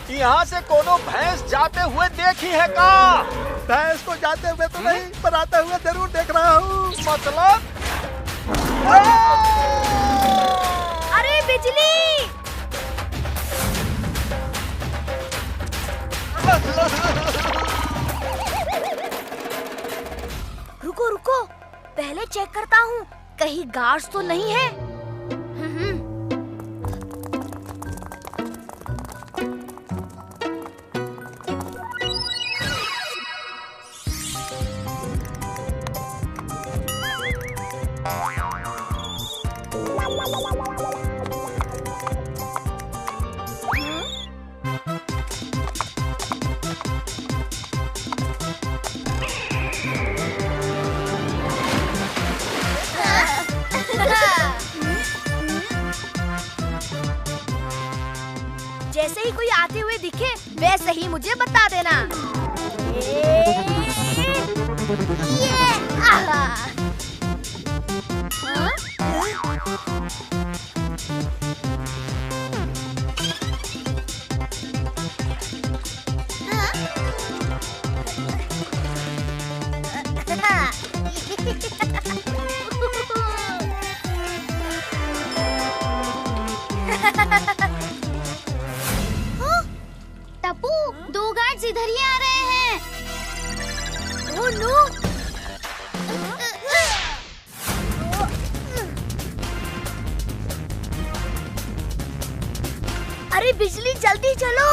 यहाँ से कोनो भैंस जाते हुए देखी है का? भैंस को जाते हुए तो नहीं, पर आते हुए जरूर देख रहा हूँ। मतलब? अरे बिजली! रुको रुको, पहले चेक करता हूँ, कहीं गार्ड्स तो नहीं है। वैसे ही मुझे बता देना। ये आहा। हाँ? टप्पू, 2 गार्ड्स इधर ही आ रहे हैं। Oh no! अरे बिजली, जल्दी चलो,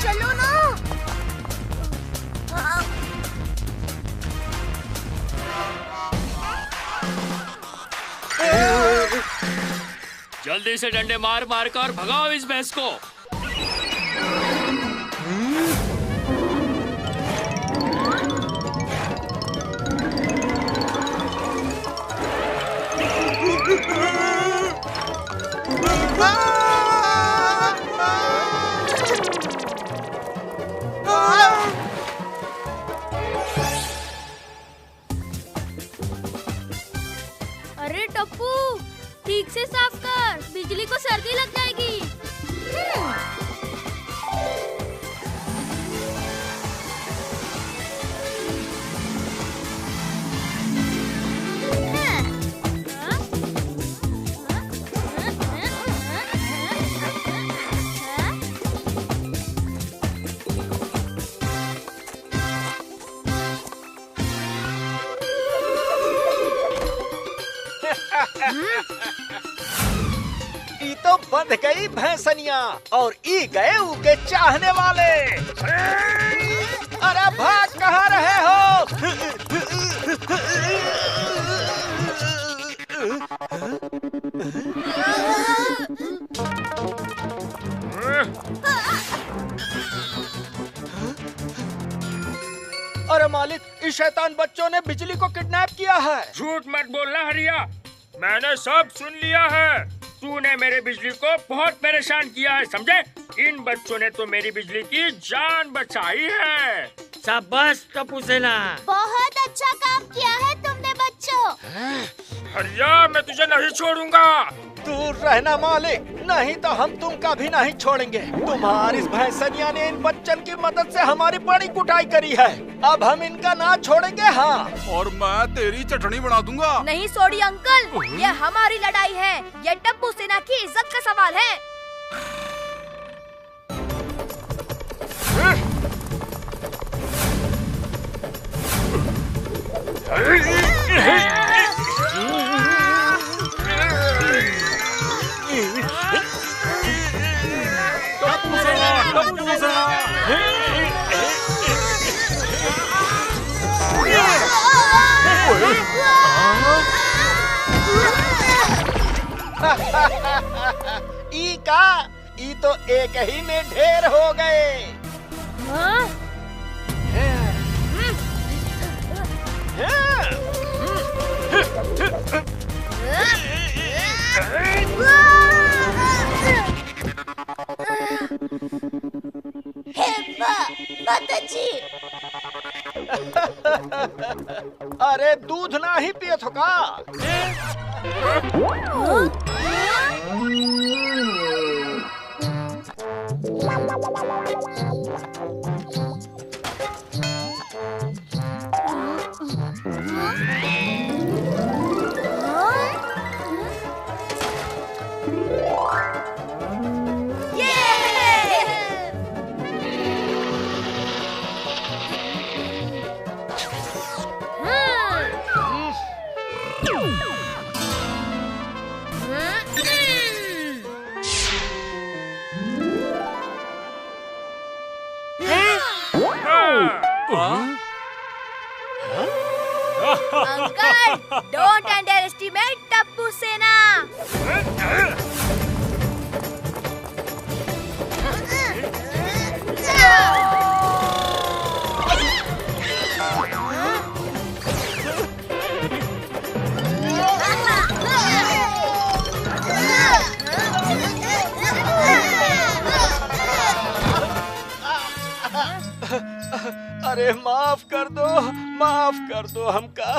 चलो ना। जल्दी से डंडे मार मार कर भगाओ इस भैंस को। अरे टप्पू, ठीक से साफ कर, बिजली को सर्दी लग जाएगी। ई तो बंध गई भैंसनिया और ई गए उनके चाहने वाले। अरे भाग कहाँ रहे हो? अरे मालिक, इस शैतान बच्चों ने बिजली को किडनैप किया है। झूठ मत बोलना हरिया, मैंने सब सुन लिया है। तूने मेरे बिजली को बहुत परेशान किया है, समझे? इन बच्चों ने तो मेरी बिजली की जान बचाई है। शाबाश टप्पू सेना, बहुत अच्छा काम किया है तुमने बच्चों। हरिया, मैं तुझे नहीं छोड़ूंगा। दूर रहना मालिक, नहीं तो हम तुम कभी नहीं छोड़ेंगे। तुम्हारी इस भैंसनिया ने इन बच्चन की मदद से हमारी बड़ी कुटाई करी है। अब हम इनका ना छोड़ेंगे। हाँ, और मैं तेरी चटनी बना दूंगा। नहीं सोडी अंकल, ये हमारी लड़ाई है। ये टप्पू सेना की इज्जत का सवाल है। ई का ई तो एक ही में ढेर हो गए। हाँ? अरे दूध ना ही पिए थो का? Uncle, don't under estimate Tappu सेना। माफ कर दो हमका।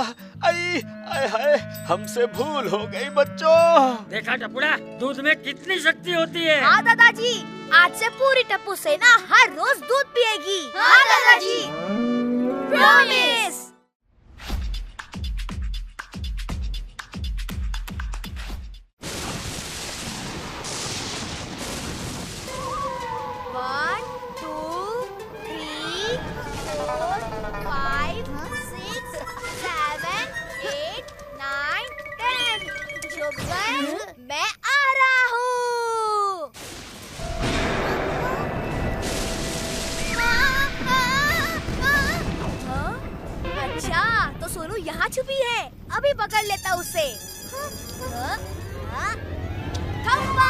आई आय हाय, हमसे भूल हो गई बच्चों। देखा टपुड़ा, दूध में कितनी शक्ति होती है। हाँ दादाजी, आज से पूरी टप्पू सेना हर रोज दूध पिएगी। हाँ दादाजी, प्रॉमिस। मैं आ रहा हूँ। अच्छा, तो सोनू यहाँ छुपी है। अभी पकड़ लेता उसे। खम्बा!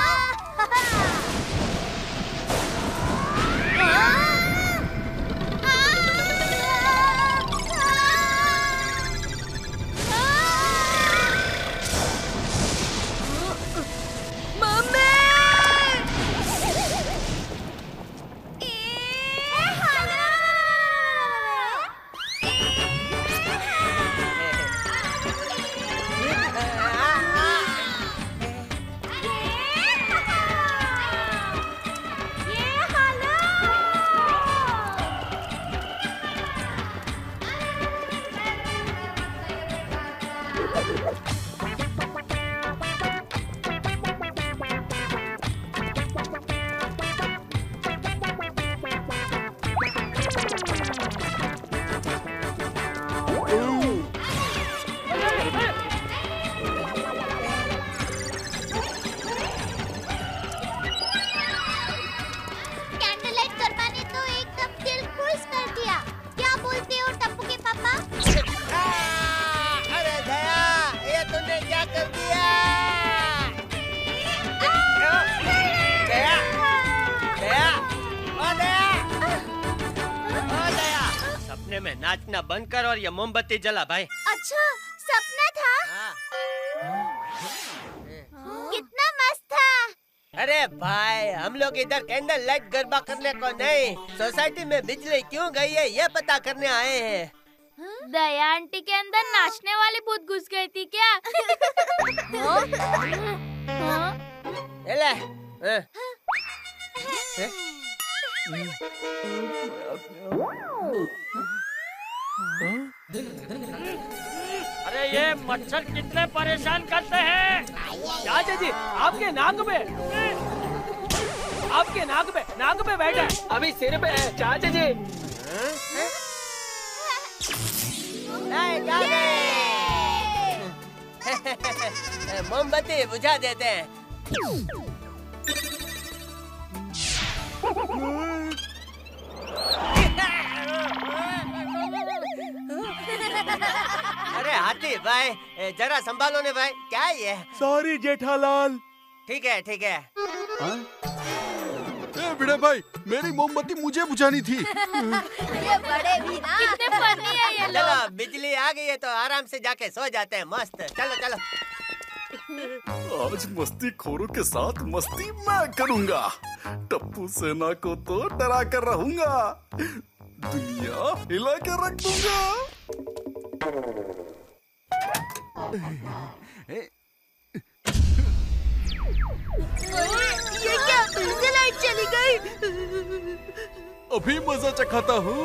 में नाचना बंद कर और ये मोमबत्ती जला भाई। अच्छा, सपना था? कितना मस्त था। अरे भाई, हम लोग इधर कैंडल लाइट गरबा करने को नहीं, सोसाइटी में बिजली क्यों गई है ये पता करने आए हैं। दया आंटी के अंदर नाचने वाली भूत घुस गई थी क्या? अरे ये मच्छर कितने परेशान करते हैं। चाचा जी, आपके नाक पे बैठा है, अभी सिर पे है चाचा जी। मोमबत्ती बुझा देते हैं। अरे हाथी भाई, जरा संभालो ने भाई, क्या ये? सॉरी जेठालाल। ठीक है ठीक है। बड़े भाई, मेरी मोमबत्ती मुझे बुझानी थी। ये बड़े भी ना। कितने फनी है ये लोग। चलो, बिजली आ गई है तो आराम से जाके सो जाते हैं। मस्त, चलो चलो। आज मस्ती खोरों के साथ मस्ती मैं करूंगा। टप्पू सेना को तो डरा कर रहूंगा, दुनिया हिला के रख दूंगा। ये क्या, फिर से लाइट चली गई? अभी मजा चखाता हूँ।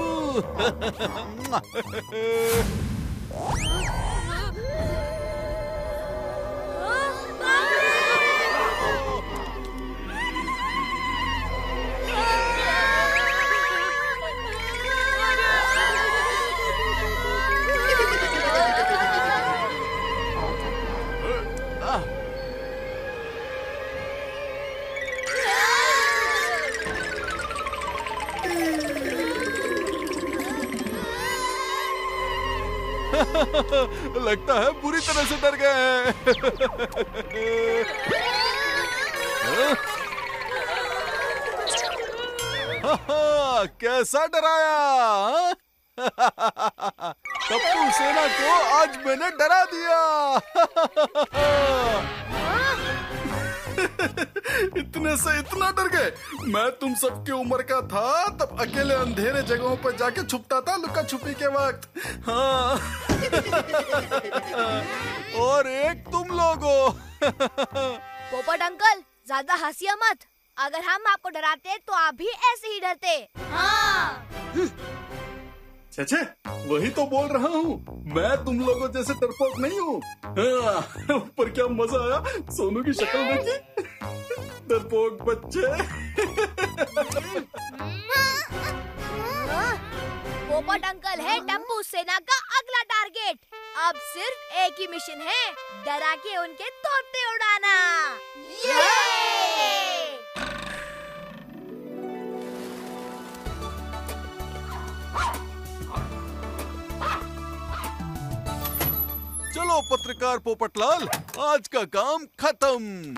लगता है पूरी तरह से डर गए हैं। कैसा डराया? टप्पू सेना को आज मैंने डरा दिया। इतने से इतना डर गए? मैं तुम सबकी उम्र का था तब अकेले अंधेरे जगहों पर जाके छुपता था लुका छुपी के वक्त। हाँ। और एक तुम लोगो। पोपट अंकल ज्यादा हंसिया मत। अगर हम आपको डराते तो आप भी ऐसे ही डरते। हाँ। छे वही तो बोल रहा हूँ, मैं तुम लोगों जैसे डरपोक नहीं हूँ। हाँ, पर क्या मजा आया सोनू की शक्ल देखी। डरपोक बच्चे। पोपट अंकल है टप्पू सेना का अगला टारगेट। अब सिर्फ एक ही मिशन है, डरा के उनके तोते उड़ाना। चलो पत्रकार पोपटलाल, आज का काम खत्म।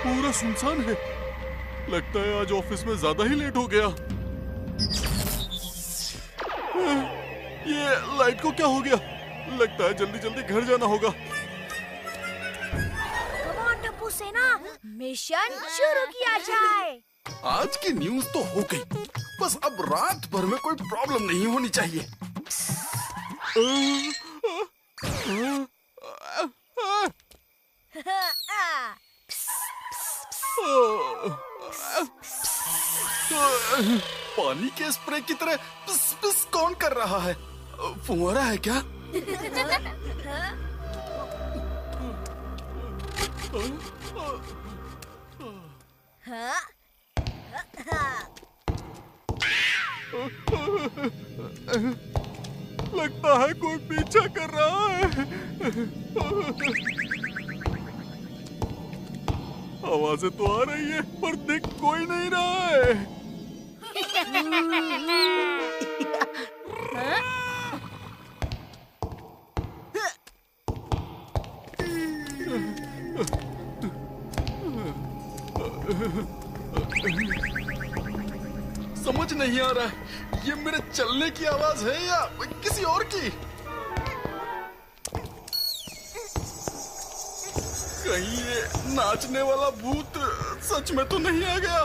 पूरा सुनसान है। लगता है आज ऑफिस में ज्यादा ही लेट हो गया। ये लाइट को क्या हो गया? लगता है जल्दी जल्दी घर जाना होगा। कम ऑन टप्पू सेना, मिशन शुरू किया जाए। आज की न्यूज तो हो गई, बस अब रात भर में कोई प्रॉब्लम नहीं होनी चाहिए। पानी के स्प्रे की तरह पिस पिस कौन कर रहा है? फुहारा है क्या? लगता है कोई पीछा कर रहा है। आवाजें तो आ रही है पर दिख कोई नहीं रहा है। समझ नहीं आ रहा है ये मेरे चलने की आवाज है या किसी और की। कहीं ये नाचने वाला भूत सच में तो नहीं आ गया?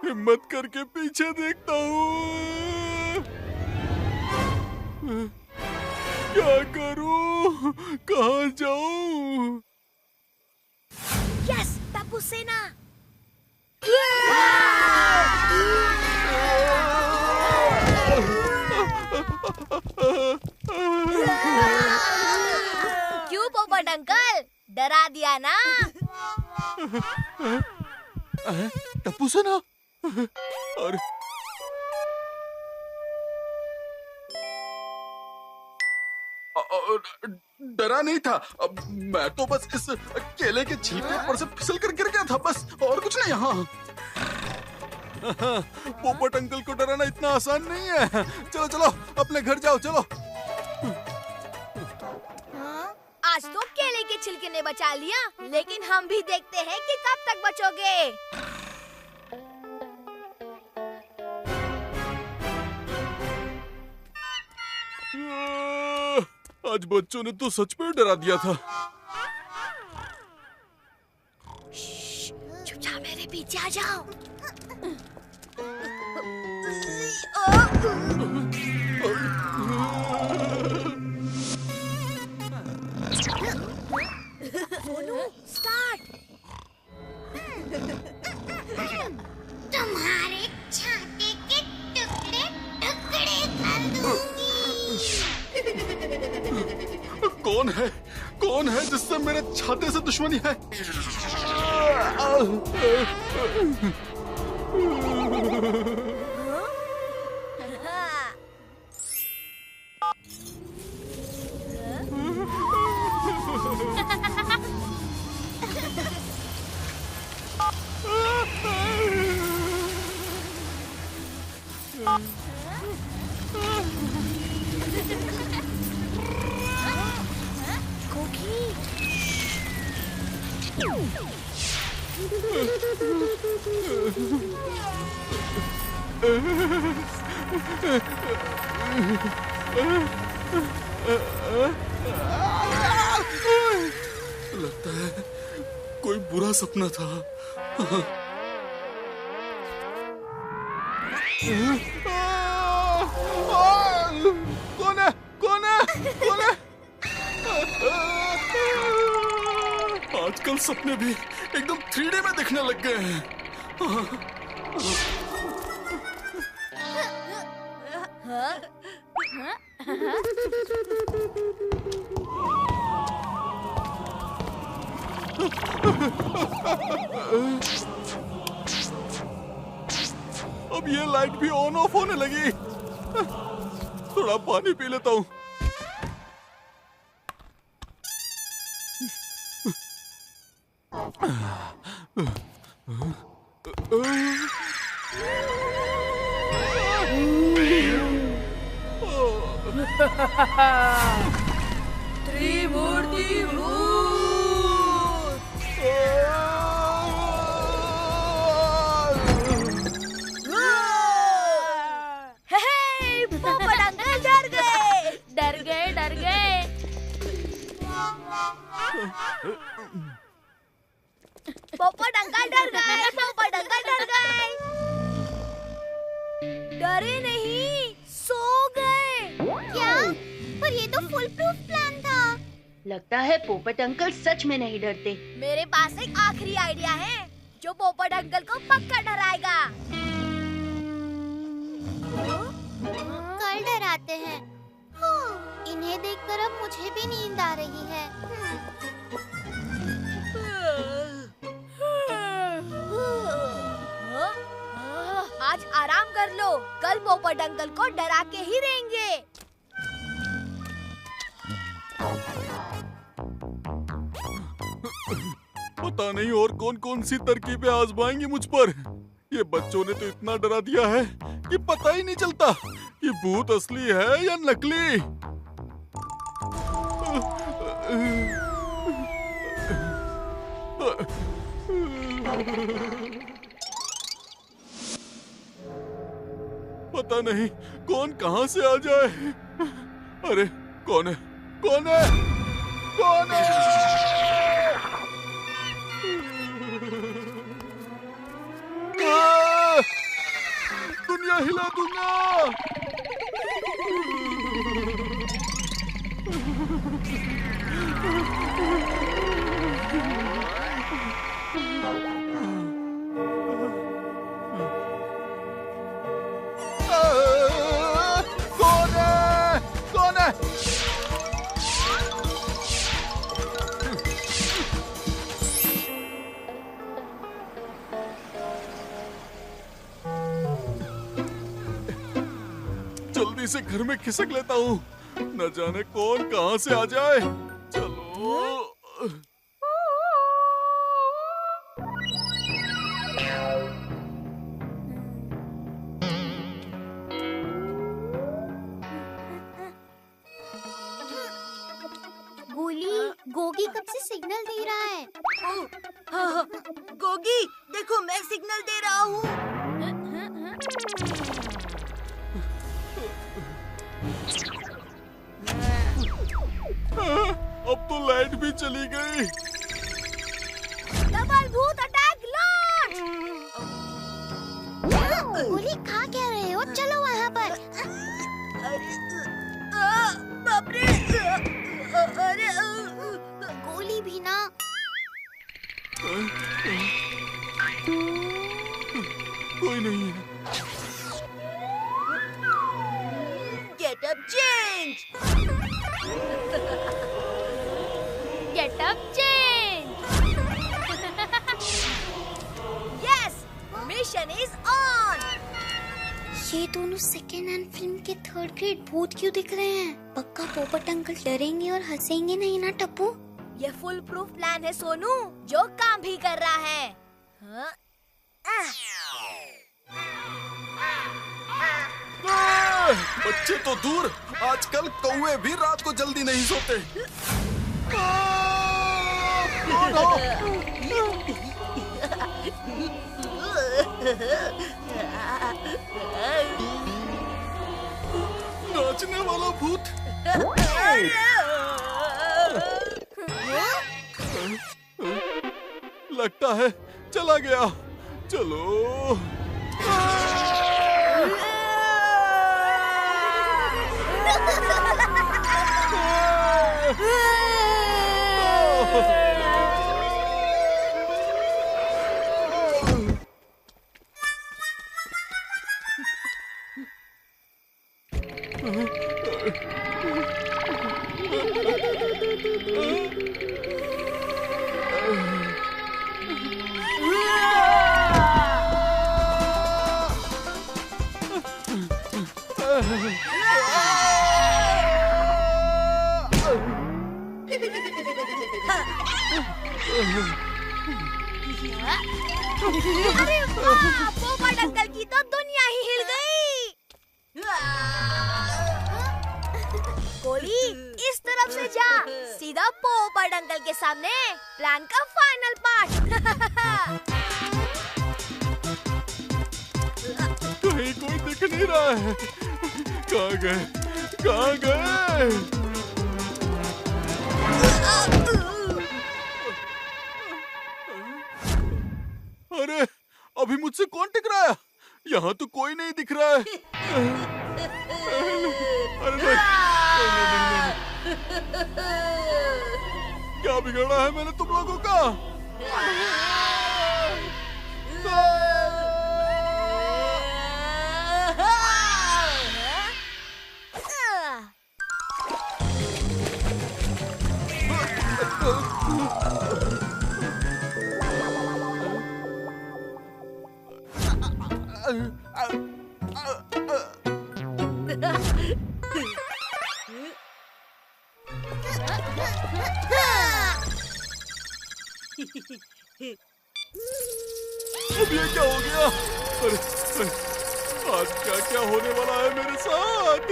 हिम्मत करके पीछे देखता हूँ। क्या करूँ? कहाँ जाऊँ? यस, टप्पू सेना। क्यों पोपट अंकल, डरा दिया ना? टप्पू सेना? अरे डरा नहीं था, मैं तो बस इस केले के छिलके पर से फिसल कर गिर गया था, बस और कुछ नहीं। हाँ, पोपट अंकल को डराना इतना आसान नहीं है। चलो चलो अपने घर जाओ, चलो। आज तो केले के छिलके ने बचा लिया, लेकिन हम भी देखते हैं कि कब तक बचोगे। आज बच्चों ने तो सच में डरा दिया था। चुपचाप मेरे पीछे आ जाओ। स्टार्ट। तुम्हारे छाते के टुकड़े टुकड़े कर दूंगी। कौन है जिससे मेरे छाते से दुश्मनी है? लगता है कोई बुरा सपना था। कौन है? कौन है? कौन है? आजकल सपने भी एकदम 3D में दिखने लग गए हैं। अब ये लाइट भी ऑन ऑफ होने लगी। थोड़ा पानी पी लेता हूँ। त्रिमूर्ति पोपट अंकल डर गए। पोपट अंकल डर गए। डरे नहीं, सो गए। क्या? पर ये तो फुल प्रूफ प्लान था। लगता है पोपट अंकल सच में नहीं डरते। मेरे पास एक आखिरी आइडिया है जो पोपट अंकल को पक्का डराएगा। कल डराते हैं। इन्हें देखकर अब मुझे भी नींद आ रही है। आज आराम कर लो, कल पोपट अंकल को डरा के ही रहेंगे। पता नहीं और कौन कौन सी तरकीबें आजमाएंगी मुझ पर। ये बच्चों ने तो इतना डरा दिया है कि पता ही नहीं चलता कि भूत असली है या नकली। पता नहीं कौन कहां से आ जाए। अरे कौन है? कौन है? कौन है? दुनिया हिला दूंगा। कौन है? कौन है? जल्दी से घर में खिसक लेता हूँ, न जाने कौन कहां से आ जाए। चलो। गोगी कब से सिग्नल दे रहा है। हाँ, गोगी देखो मैं सिग्नल दे रहा हूँ। अब तो लाइट भी चली गई। डबल भूत अटैक लॉन्च। गोली कहाँ कह रहे हो? चलो वहाँ पर। बाप रे। अरे गोली भी ना। कोई नहीं है। Get up change. Get up change. Yes, mission is on. ये दोनों सेकेंड हैंड फिल्म के थर्ड ग्रेड भूत क्यों दिख रहे हैं? पक्का पोपट अंकल डरेंगे और हंसेंगे नहीं ना टप्पू? ये फुल प्रूफ प्लान है सोनू, जो काम भी कर रहा है। हाँ? बच्चे तो दूर, आजकल कौवे भी रात को जल्दी नहीं सोते। नाचने वाला भूत। लगता है चला गया। चलो। अरे वाह, पोपट अंकल की तो दुनिया ही हिल गई। कोली, इस तरफ से जा, सीधा पोपट अंकल के सामने। प्लान का फाइनल पार्ट। कहीं कोई दिख नहीं रहा है। कहाँ गए? कहाँ गए? अरे, अभी मुझसे कौन टिक रहा है? यहाँ तो कोई नहीं दिख रहा है। अरे नहीं। क्या बिगड़ा है मैंने तुम लोगों का? अब ये क्या हो गया? अरे, आज क्या क्या होने वाला है मेरे साथ?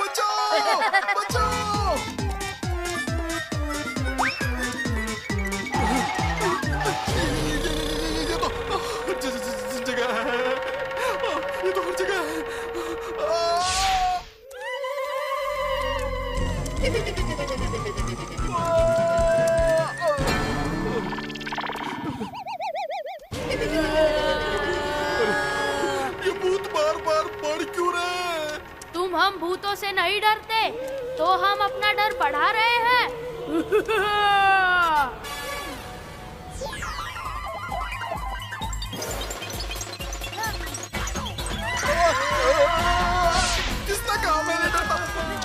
बचाओ! बचाओ! ये तो जगह है। ये तो हर जगह है। ये भूत बार बार बढ़ क्यों रहे? तुम हम भूतों से नहीं डरते, तो हम अपना डर बढ़ा रहे हैं। किसने कहा मैं नहीं डरता?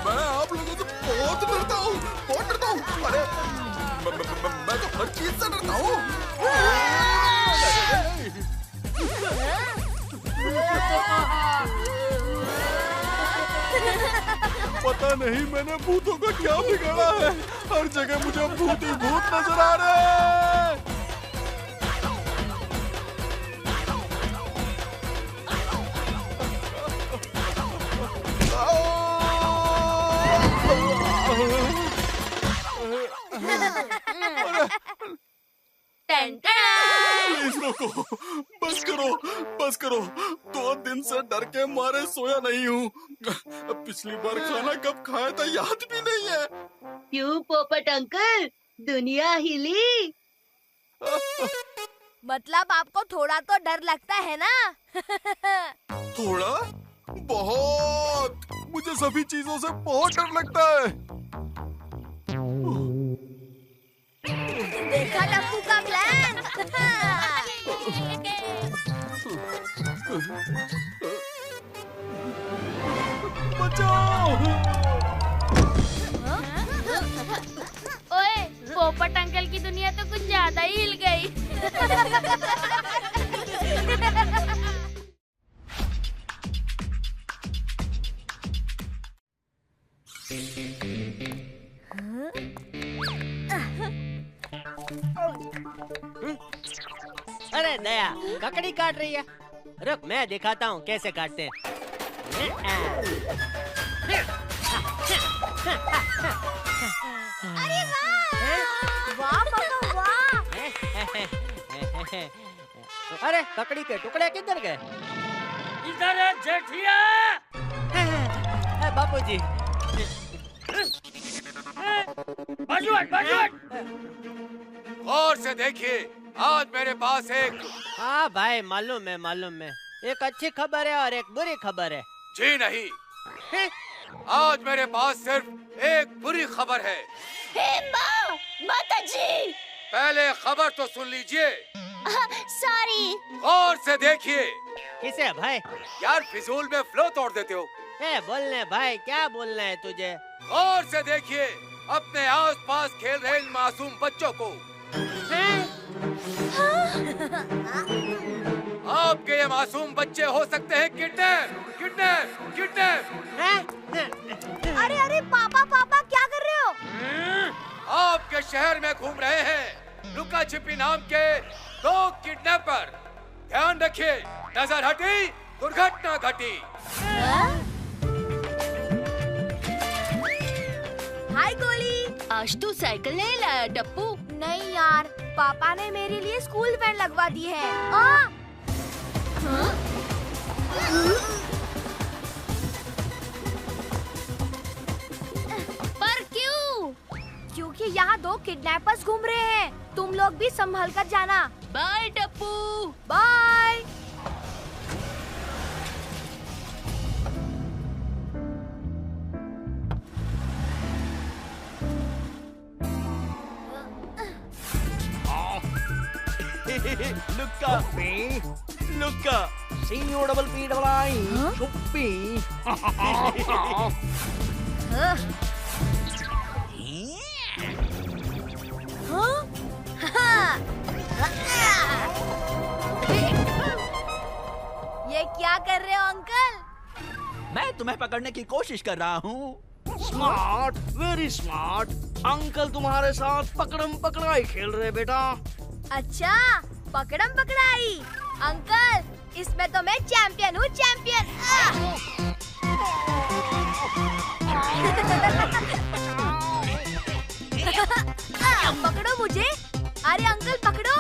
मैं आप लोगों से बहुत डरता हूँ, बहुत डरता हूँ। अरे मैं तो हर चीज से डरता हूँ। पता नहीं मैंने भूतों को क्या बिगाड़ा है। हर जगह मुझे भूत ही भूत नजर आ रहे हैं। प्लीज रोको, बस करो, बस करो। 2 दिन से डर के मारे सोया नहीं हूँ। पिछली बार खाना कब खाया था याद भी नहीं है। क्यों पोपट अंकल, दुनिया हिली? मतलब आपको थोड़ा तो डर लगता है ना? थोड़ा? बहुत। मुझे सभी चीजों से बहुत डर लगता है। देखा टप्पू का प्लान? बचाओ! ओए, पोपट अंकल की दुनिया तो कुछ ज्यादा ही हिल गई। अरे दया, ककड़ी काट रही है। रुक, मैं दिखाता हूँ कैसे काटते हैं। अरे वाह! वाह पापा वाह! अरे ककड़ी के टुकड़े किधर गए? इधर है जेठिया। बापूजी। बाजू हट, बाजू हट। गौर से देखिए, आज मेरे पास एक। हाँ भाई, मालूम है। एक अच्छी खबर है और एक बुरी खबर है। जी नहीं, आज मेरे पास सिर्फ एक बुरी खबर है। माता जी। पहले खबर तो सुन लीजिए। सॉरी। गौर से देखिए। किसे भाई? यार फिजूल में फ्लो तोड़ देते हो। बोलने भाई, क्या बोलना है तुझे? गौर से देखिए अपने आसपास खेल रहे इन मासूम बच्चों को। आपके ये मासूम बच्चे हो सकते हैं किडनैप। अरे अरे पापा क्या कर रहे हो? आपके शहर में घूम रहे हैं लुका छिपी नाम के 2 किडनैपर। ध्यान रखिए, नजर हटी दुर्घटना घटी। हाय गोली। आज तू साइकिल नहीं लाया टप्पू? नहीं यार, पापा ने मेरे लिए स्कूल वैन लगवा दी है। पर क्यों? क्योंकि यहाँ 2 किडनैपर्स घूम रहे हैं। तुम लोग भी संभल कर जाना। बाय टप्पू। बाय। लुक्का COPPI चुप्पी। ये क्या कर रहे हो अंकल? मैं तुम्हें पकड़ने की कोशिश कर रहा हूँ। Smart, very smart. अंकल तुम्हारे साथ पकड़म पकड़ाई खेल रहे बेटा। अच्छा, पकड़म पकड़ाई। अंकल, इसमें तो मैं चैंपियन हूँ, चैंपियन। पकड़ो मुझे। अरे अंकल पकड़ो।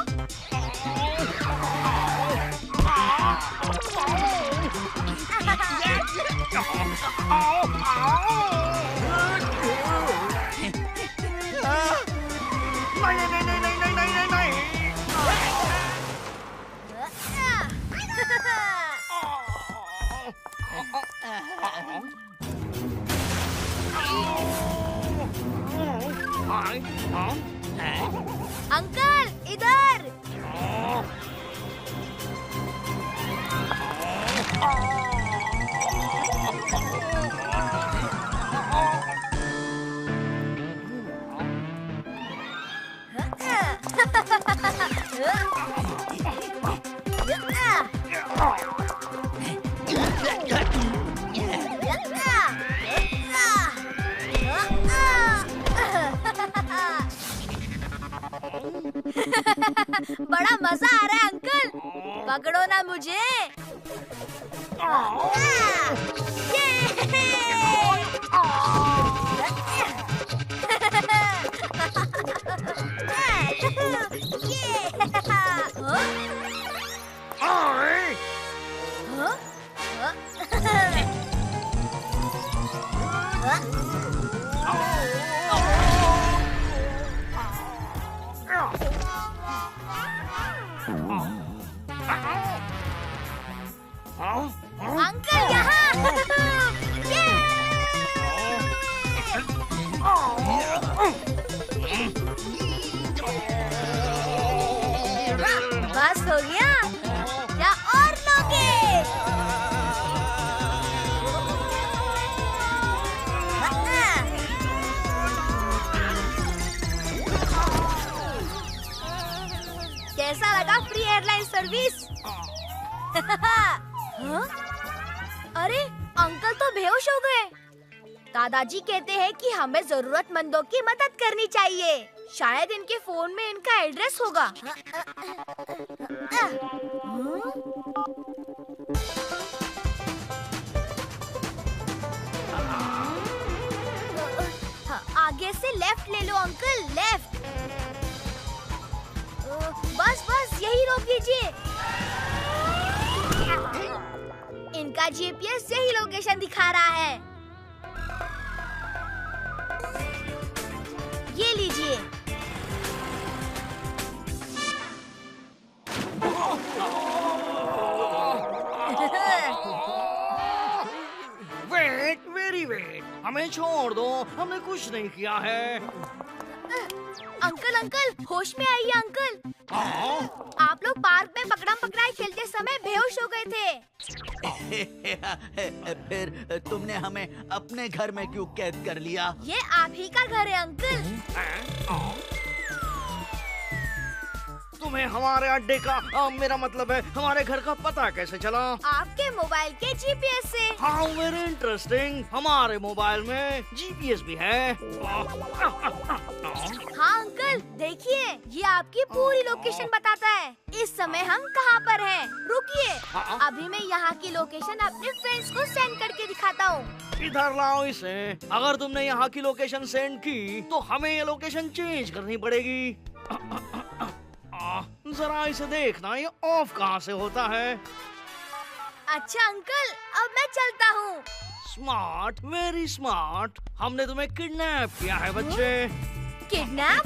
अंकल इधर। बड़ा मजा आ रहा है अंकल। पकड़ो ना मुझे। अंकल यहाँ। बस हो गया या और लोगे? कैसा लगा फ्री एयरलाइन सर्विस? हाँ? अरे अंकल तो बेहोश हो गए। दादाजी कहते हैं कि हमें जरूरतमंदों की मदद करनी चाहिए। शायद इनके फोन में इनका एड्रेस होगा। आगे से लेफ्ट ले लो अंकल, लेफ्ट। बस बस यही रोक दीजिए। इनका जीपीएस यही लोकेशन दिखा रहा है। ये लीजिए। वेट, वेरी वेट, हमें छोड़ दो, हमने कुछ नहीं किया है। अंकल अंकल, होश में आइए अंकल। आप लोग पार्क में पकड़म पकड़ाई खेलते समय बेहोश हो गए थे। फिर तुमने हमें अपने घर में क्यों कैद कर लिया? ये आप ही का घर है अंकल। तुम्हें हमारे अड्डे का मेरा मतलब है हमारे घर का पता कैसे चला? आपके मोबाइल के जीपीएस से। हाँ, वेरी इंटरेस्टिंग। हमारे मोबाइल में जीपीएस भी है। हाँ अंकल, देखिए ये आपकी पूरी लोकेशन बताता है। इस समय हम कहाँ पर हैं। रुकिए, अभी मैं यहाँ की लोकेशन अपने फ्रेंड्स को सेंड करके दिखाता हूँ। इधर लाओ इसे। अगर तुमने यहाँ की लोकेशन सेंड की तो हमें ये लोकेशन चेंज करनी पड़ेगी। जरा इसे देखना, ये ऑफ कहाँ से होता है? अच्छा अंकल, अब मैं चलता हूँ। Smart, very smart. हमने तुम्हें किडनैप किया है बच्चे। किडनैप?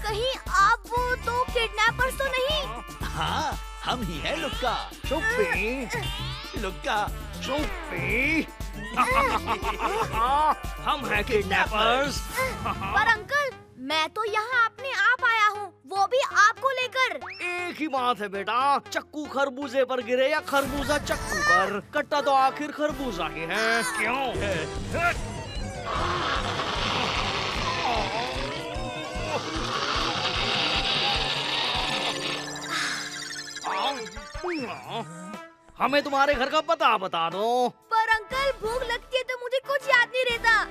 कहीं आप वो तो किडनैपर्स तो नहीं? हाँ, हम ही है लुक्का। चुप्पी, लुक्का, चुप्पी। हम हैं किडनैपर्स। पर अंकल, मैं तो यहाँ अपने आप आया हूँ, वो भी आपको लेकर। एक ही बात है बेटा, चक्कू खरबूजे पर गिरे या खरबूजा चक्कू पर, कट्टा तो आखिर खरबूजा ही है। क्यों? हमें तुम्हारे घर का पता बता दो। पर अंकल, भूख लगती है तो मुझे कुछ याद नहीं रहता।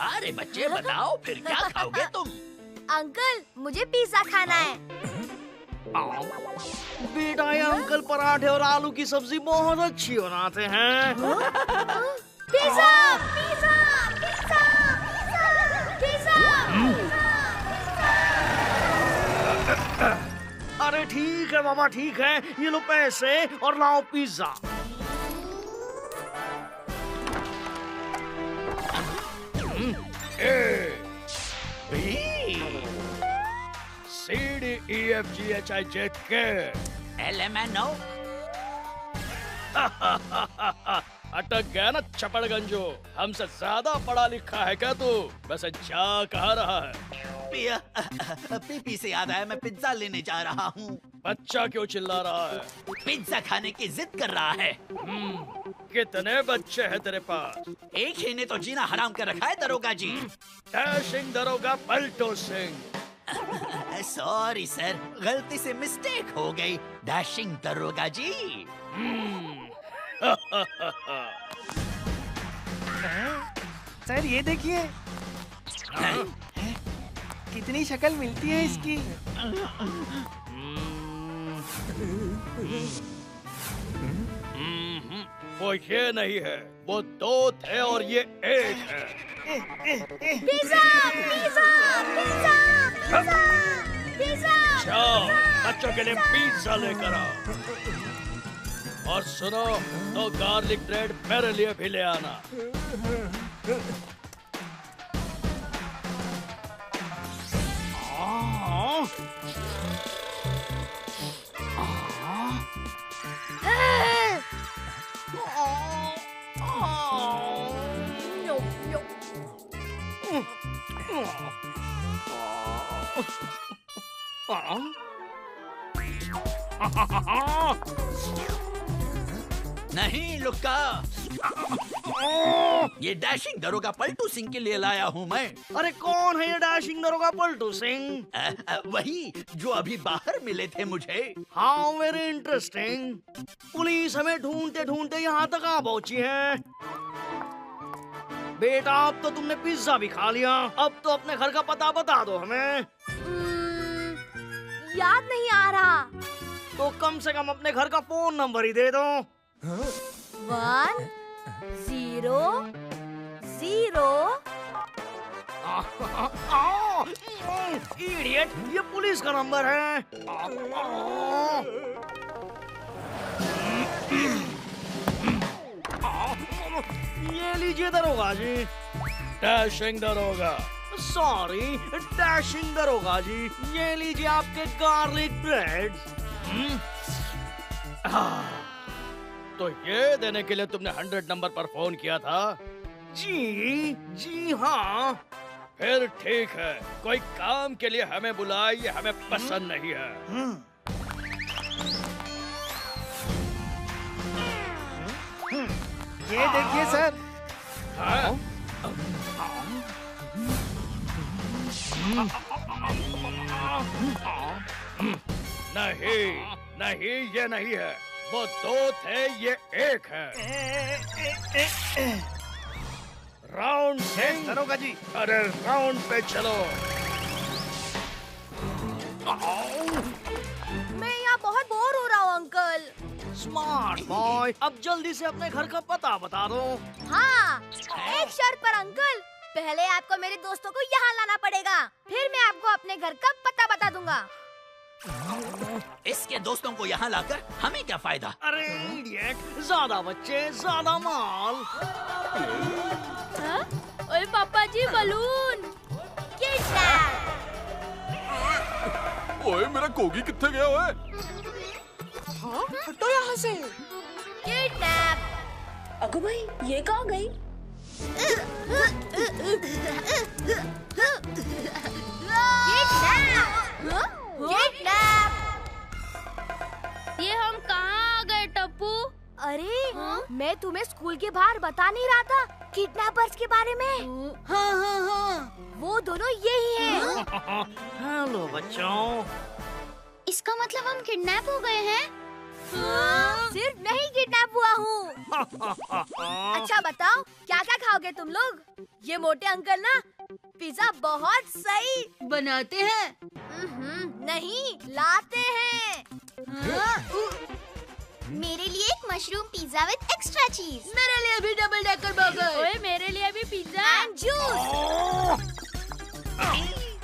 अरे बच्चे बताओ, फिर क्या खाओगे तुम? अंकल, मुझे पिज्जा खाना है। बेटा, ये अंकल पराठे और आलू की सब्जी बहुत अच्छी बनाते हैं। Pizza, pizza, pizza, pizza, pizza. अरे ठीक है मामा, ठीक है, ये लो पैसे और लाओ पिज्जा। CDEFGHIJK LMNO। अटक गया ना चपड़गंजो, हमसे ज्यादा पढ़ा लिखा है क्या तू? वैसे जा कहाँ रहा है? पीपी से याद आया, मैं पिज्जा लेने जा रहा हूँ। बच्चा क्यों चिल्ला रहा है? पिज्जा खाने की जिद कर रहा है। कितने बच्चे हैं तेरे पास? एक ही ने तो जीना हराम कर रखा है दरोगा जी। डैशिंग दरोगा पलटू सिंह। सॉरी सर, गलती से मिस्टेक हो गई। डैशिंग दरोगा जी। सर ये देखिए, कितनी शक्ल मिलती है इसकी। वो ये नहीं है, वो दो थे और ये एक है। Pizza, pizza, pizza, pizza, pizza. जाओ, बच्चों के लिए पिज़्ज़ा लेकर आओ। और सुनो, तो गार्लिक ब्रेड मेरे लिए भी ले आना। नहीं लुक्का, ये डैशिंग दरोगा पलटू सिंह के लिए लाया हूँ मैं। अरे कौन है ये डैशिंग दरोगा पलटू सिंह? वही जो अभी बाहर मिले थे मुझे। हाँ, वेरी इंटरेस्टिंग। पुलिस हमें ढूंढते ढूंढते यहाँ तक आ पहुंची है। बेटा अब तो तुमने पिज्जा भी खा लिया, अब तो अपने घर का पता बता दो हमें। याद नहीं आ रहा। तो कम से कम अपने घर का फोन नंबर ही दे दो। 1 0 0। इडियट, ये पुलिस का नंबर है। ये लीजिए दरोगा जी। डैशिंग दरोगा। सॉरी, डैशिंग दरोगा जी, ये लीजिए आपके गार्लिक ब्रेड। तो ये देने के लिए तुमने 100 नंबर पर फोन किया था? जी हाँ। फिर ठीक है, कोई काम के लिए हमें बुलाए, ये हमें पसंद नहीं है। ये देखिए सर। हाँ? नहीं नहीं, ये नहीं है। वो 2 थे, ये 1 है। राउंड सिंह। दरोगा जी। अरे राउंड पे चलो। मैं यहाँ बहुत बोर हो रहा हूँ अंकल। स्मार्ट बॉय, अब जल्दी से अपने घर का पता बता दो। हाँ, एक शर्त पर अंकल। पहले आपको मेरे दोस्तों को यहाँ लाना पड़ेगा, फिर मैं आपको अपने घर का पता बता दूंगा। इसके दोस्तों को यहाँ लाकर हमें क्या फायदा? अरे इडियट, ज्यादा बच्चे ज्यादा माल। ओए पापा जी, बलून। ओए मेरा कोगी कित्थे गया ओए? हाँ, हटो यहाँ से। किडनैप। अगो भाई, ये कहाँ गई? ये हम कहाँ आ गए टप्पू? अरे मैं तुम्हें स्कूल के बाहर बता नहीं रहा था किडनैपर्स के बारे में? हाँ, वो दोनों यही हैं। हेलो बच्चों। इसका मतलब हम किडनैप हो गए हैं? सिर्फ नहीं किडनैप हुआ हूँ। अच्छा बताओ, क्या क्या खाओगे तुम लोग? ये मोटे अंकल ना पिज्जा बहुत सही बनाते हैं। नहीं, लाते हैं। मेरे लिए एक मशरूम पिज्जा विद एक्स्ट्रा चीज। मेरे लिए भी डबल डेकर बर्गर। ओए मेरे लिए भी पिज्जा एंड जूस।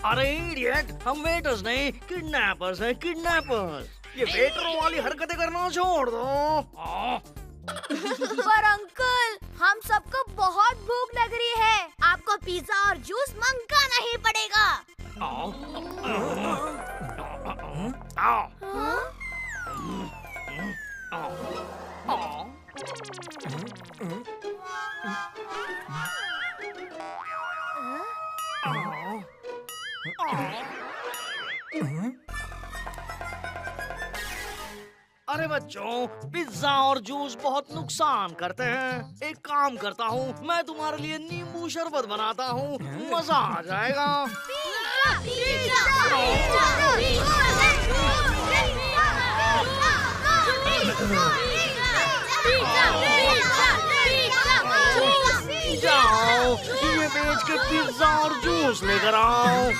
अरे इडियट, हम वेटर्स नहीं, किडनैपर्स हैं, किडनैपर्स। ये वेटरों वाली हरकतें करना छोड़ दो। पर अंकल, हम सबको बहुत भूख लग रही है, आपको पिज्जा और जूस मंगाना ही पड़ेगा। अरे बच्चों, पिज्जा और जूस बहुत नुकसान करते हैं। एक काम करता हूँ, मैं तुम्हारे लिए नींबू शरबत बनाता हूँ, मजा आ जाएगा। जाओ, ये बेच के पिज्जा और जूस लेकर आओ।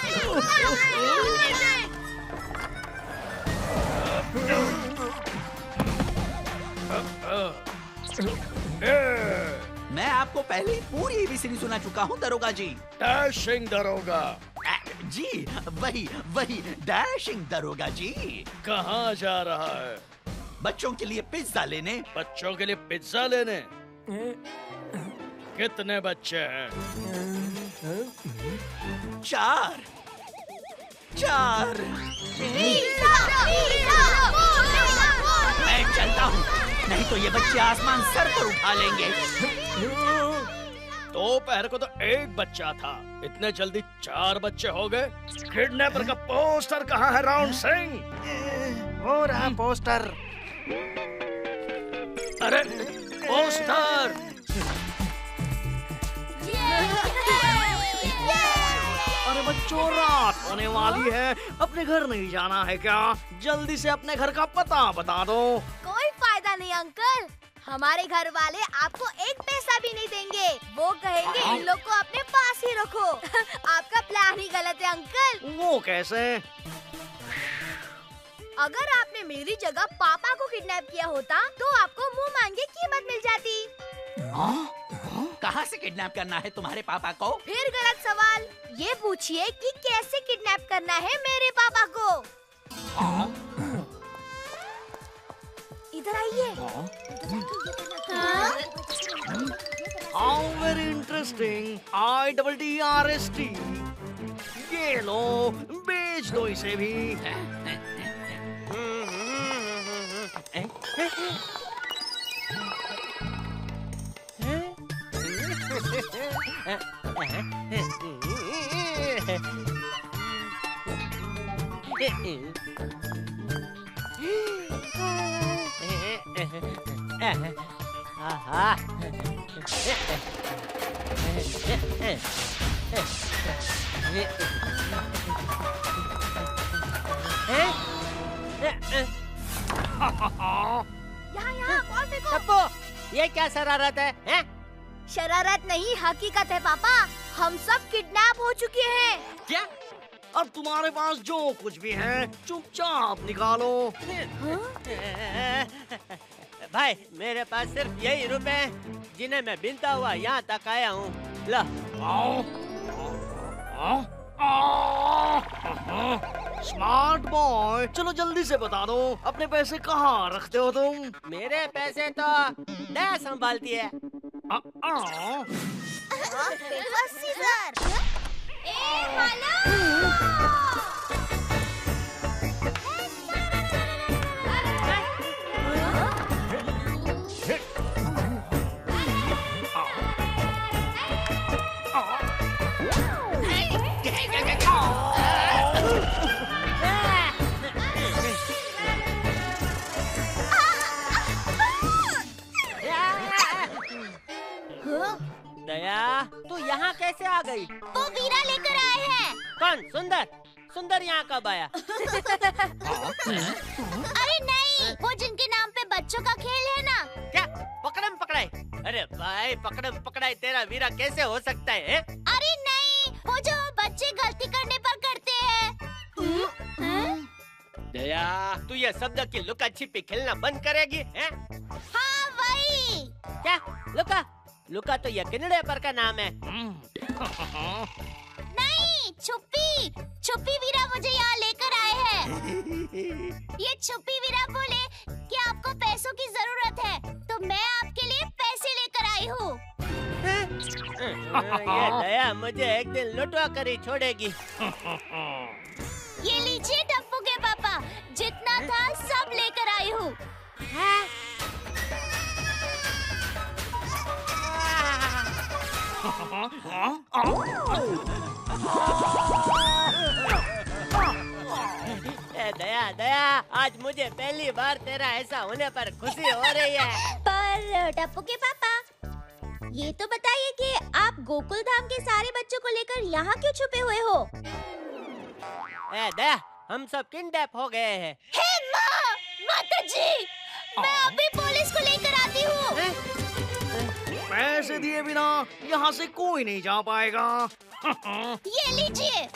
मैं आपको पहले पूरी एबीसी सुना चुका हूँ दरोगा जी। डैशिंग दरोगा। जी वही डैशिंग दरोगा जी। कहाँ जा रहा है? बच्चों के लिए पिज्जा लेने। बच्चों के लिए पिज्जा लेने? कितने बच्चे हैं? 4। मैं चलता हूँ, नहीं तो ये बच्चे आसमान सर पर उठा लेंगे। दोपहर को तो 1 बच्चा था, इतने जल्दी 4 बच्चे हो गए। किडनैपर का पोस्टर कहाँ है राउंड सिंह? हो रहा पोस्टर। अरे पोस्टर! अरे बच्चों, रात होने वाली है, अपने घर नहीं जाना है क्या? जल्दी से अपने घर का पता बता दो। कोई फायदा नहीं अंकल, हमारे घर वाले आपको एक पैसा भी नहीं देंगे। वो कहेंगे इन लोग को अपने पास ही रखो। आपका प्लान ही गलत है अंकल। वो कैसे? अगर आपने मेरी जगह पापा को किडनैप किया होता तो आपको मुंह मांगे कीमत मिल जाती। कहाँ से किडनैप करना है तुम्हारे पापा को? फिर गलत सवाल। ये पूछिए कि कैसे किडनैप करना है मेरे पापा को। इधर आइए। Very interesting. IDDRST। ये लो, बेच दो इसे भी। यहाँ बॉल फेंको। टप्पू, ये क्या शरारत है? शरारत नहीं, हकीकत है पापा। हम सब किडनैप हो चुके हैं। क्या? अब तुम्हारे पास जो कुछ भी है चुपचाप निकालो। भाई, मेरे पास सिर्फ यही रुपए हैं जिन्हें मैं बिनता हुआ यहाँ तक आया हूँ। ला। स्मार्ट बॉय, चलो जल्दी से बता दो, अपने पैसे कहाँ रखते हो तुम? मेरे पैसे तो दया संभालती है। दया, तू यहाँ कैसे आ गई? वो वीरा लेकर आए हैं। कौन? सुंदर? सुंदर यहाँ कब आया? अरे नहीं, वो जिनके नाम पे बच्चों का खेल है ना। क्या? पकड़म पकड़ाई? अरे भाई, पकड़म पकड़ाई तेरा वीरा कैसे हो सकता है? अरे नहीं, वो जो बच्चे गलती करने पर करते हैं। दया, तू ये शब्द की लुका छिपी खेलना बंद करेगी? हैं? हाँ वही। क्या? लुका? लुका तो ये किनड़े पर का नाम है। नहीं, छुपी। छुपी वीरा मुझे यहाँ लेकर आए हैं। ये छुपी वीरा बोले कि आपको पैसों की जरूरत है, तो मैं आपके लिए पैसे लेकर आई हूँ। ये दया मुझे एक दिन लुटवा कर ही छोड़ेगी। ये लीजिए टप्पू के पापा, जितना था सब लेकर आई हूँ। दया दया, आज मुझे पहली बार तेरा ऐसा होने पर खुशी हो रही है। पर टप्पू के पापा, ये तो बताइए कि आप गोकुल धाम के सारे बच्चों को लेकर यहाँ क्यों छुपे हुए हो? दया, हम सब किडनैप हो गए हैं। हे माँ, माता जी, मैं अभी पुलिस को लेकर आती हूँ। पैसे दिए बिना यहाँ से कोई नहीं जा पाएगा। ये लीजिए।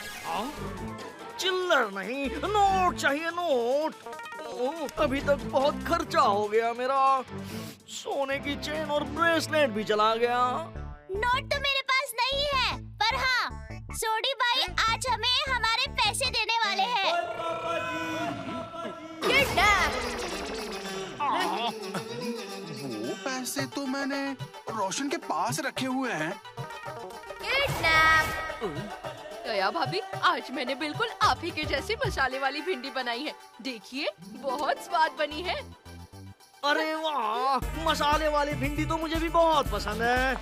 चिल्लर नहीं, नोट चाहिए, नोट। अभी तक बहुत खर्चा हो गया मेरा। सोने की चेन और ब्रेसलेट भी चला गया। नोट तो मेरे पास नहीं है, पर हाँ, सोडी भाई आज हमें हमारे पैसे देने वाले हैं। वो पैसे तो मैंने रोशन के पास रखे हुए हैं। दया भाभी, आज मैंने बिल्कुल आप ही के जैसी मसाले वाली भिंडी बनाई है। देखिए, बहुत स्वाद बनी है। अरे वाह, मसाले वाली भिंडी तो मुझे भी बहुत पसंद है।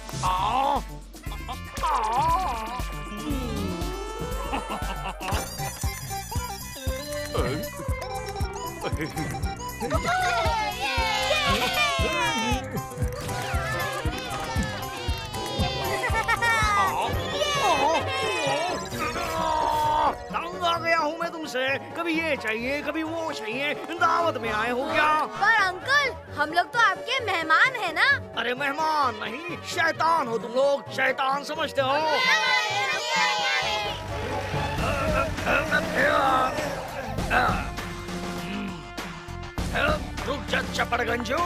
तंग आ गया हूँ मैं तुम से कभी ये चाहिए कभी वो चाहिए। दावत में आए हो क्या? पर अंकल हम लोग तो आपके मेहमान हैं ना। अरे मेहमान नहीं, शैतान हो तुम लोग। शैतान समझते हो? रुक जा चपड़गंजो।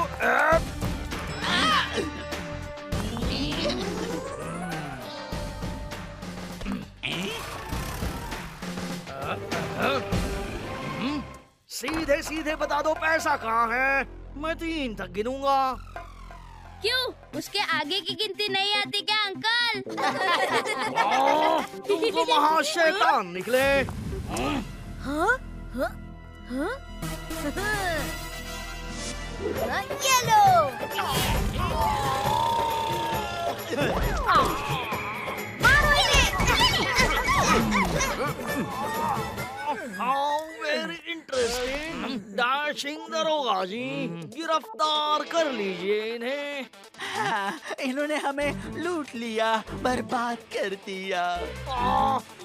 सीधे सीधे बता दो पैसा कहाँ है, मैं 3 तक गिनूंगा। क्यों? उसके आगे की गिनती नहीं आती क्या अंकल? तुम तो वहाँ शैतान निकले। हाँ? हाँ? हाँ? ये लो। मारो How very interesting. डैशिंग दरोगा जी, गिरफ्तार कर लीजिए इन्हें। हाँ, इन्होंने हमें लूट लिया, बर्बाद कर दिया।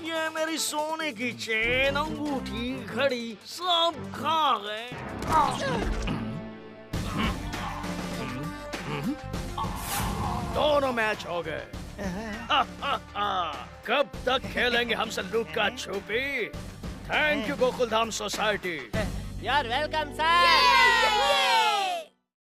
ये मेरी सोने की चेन, अंगूठी, घड़ी सब खा गए। दोनों मैच हो गए। कब तक खेलेंगे हमसे लुक्का छुपी? Thank you Gokuldham society. यार वेलकम सर।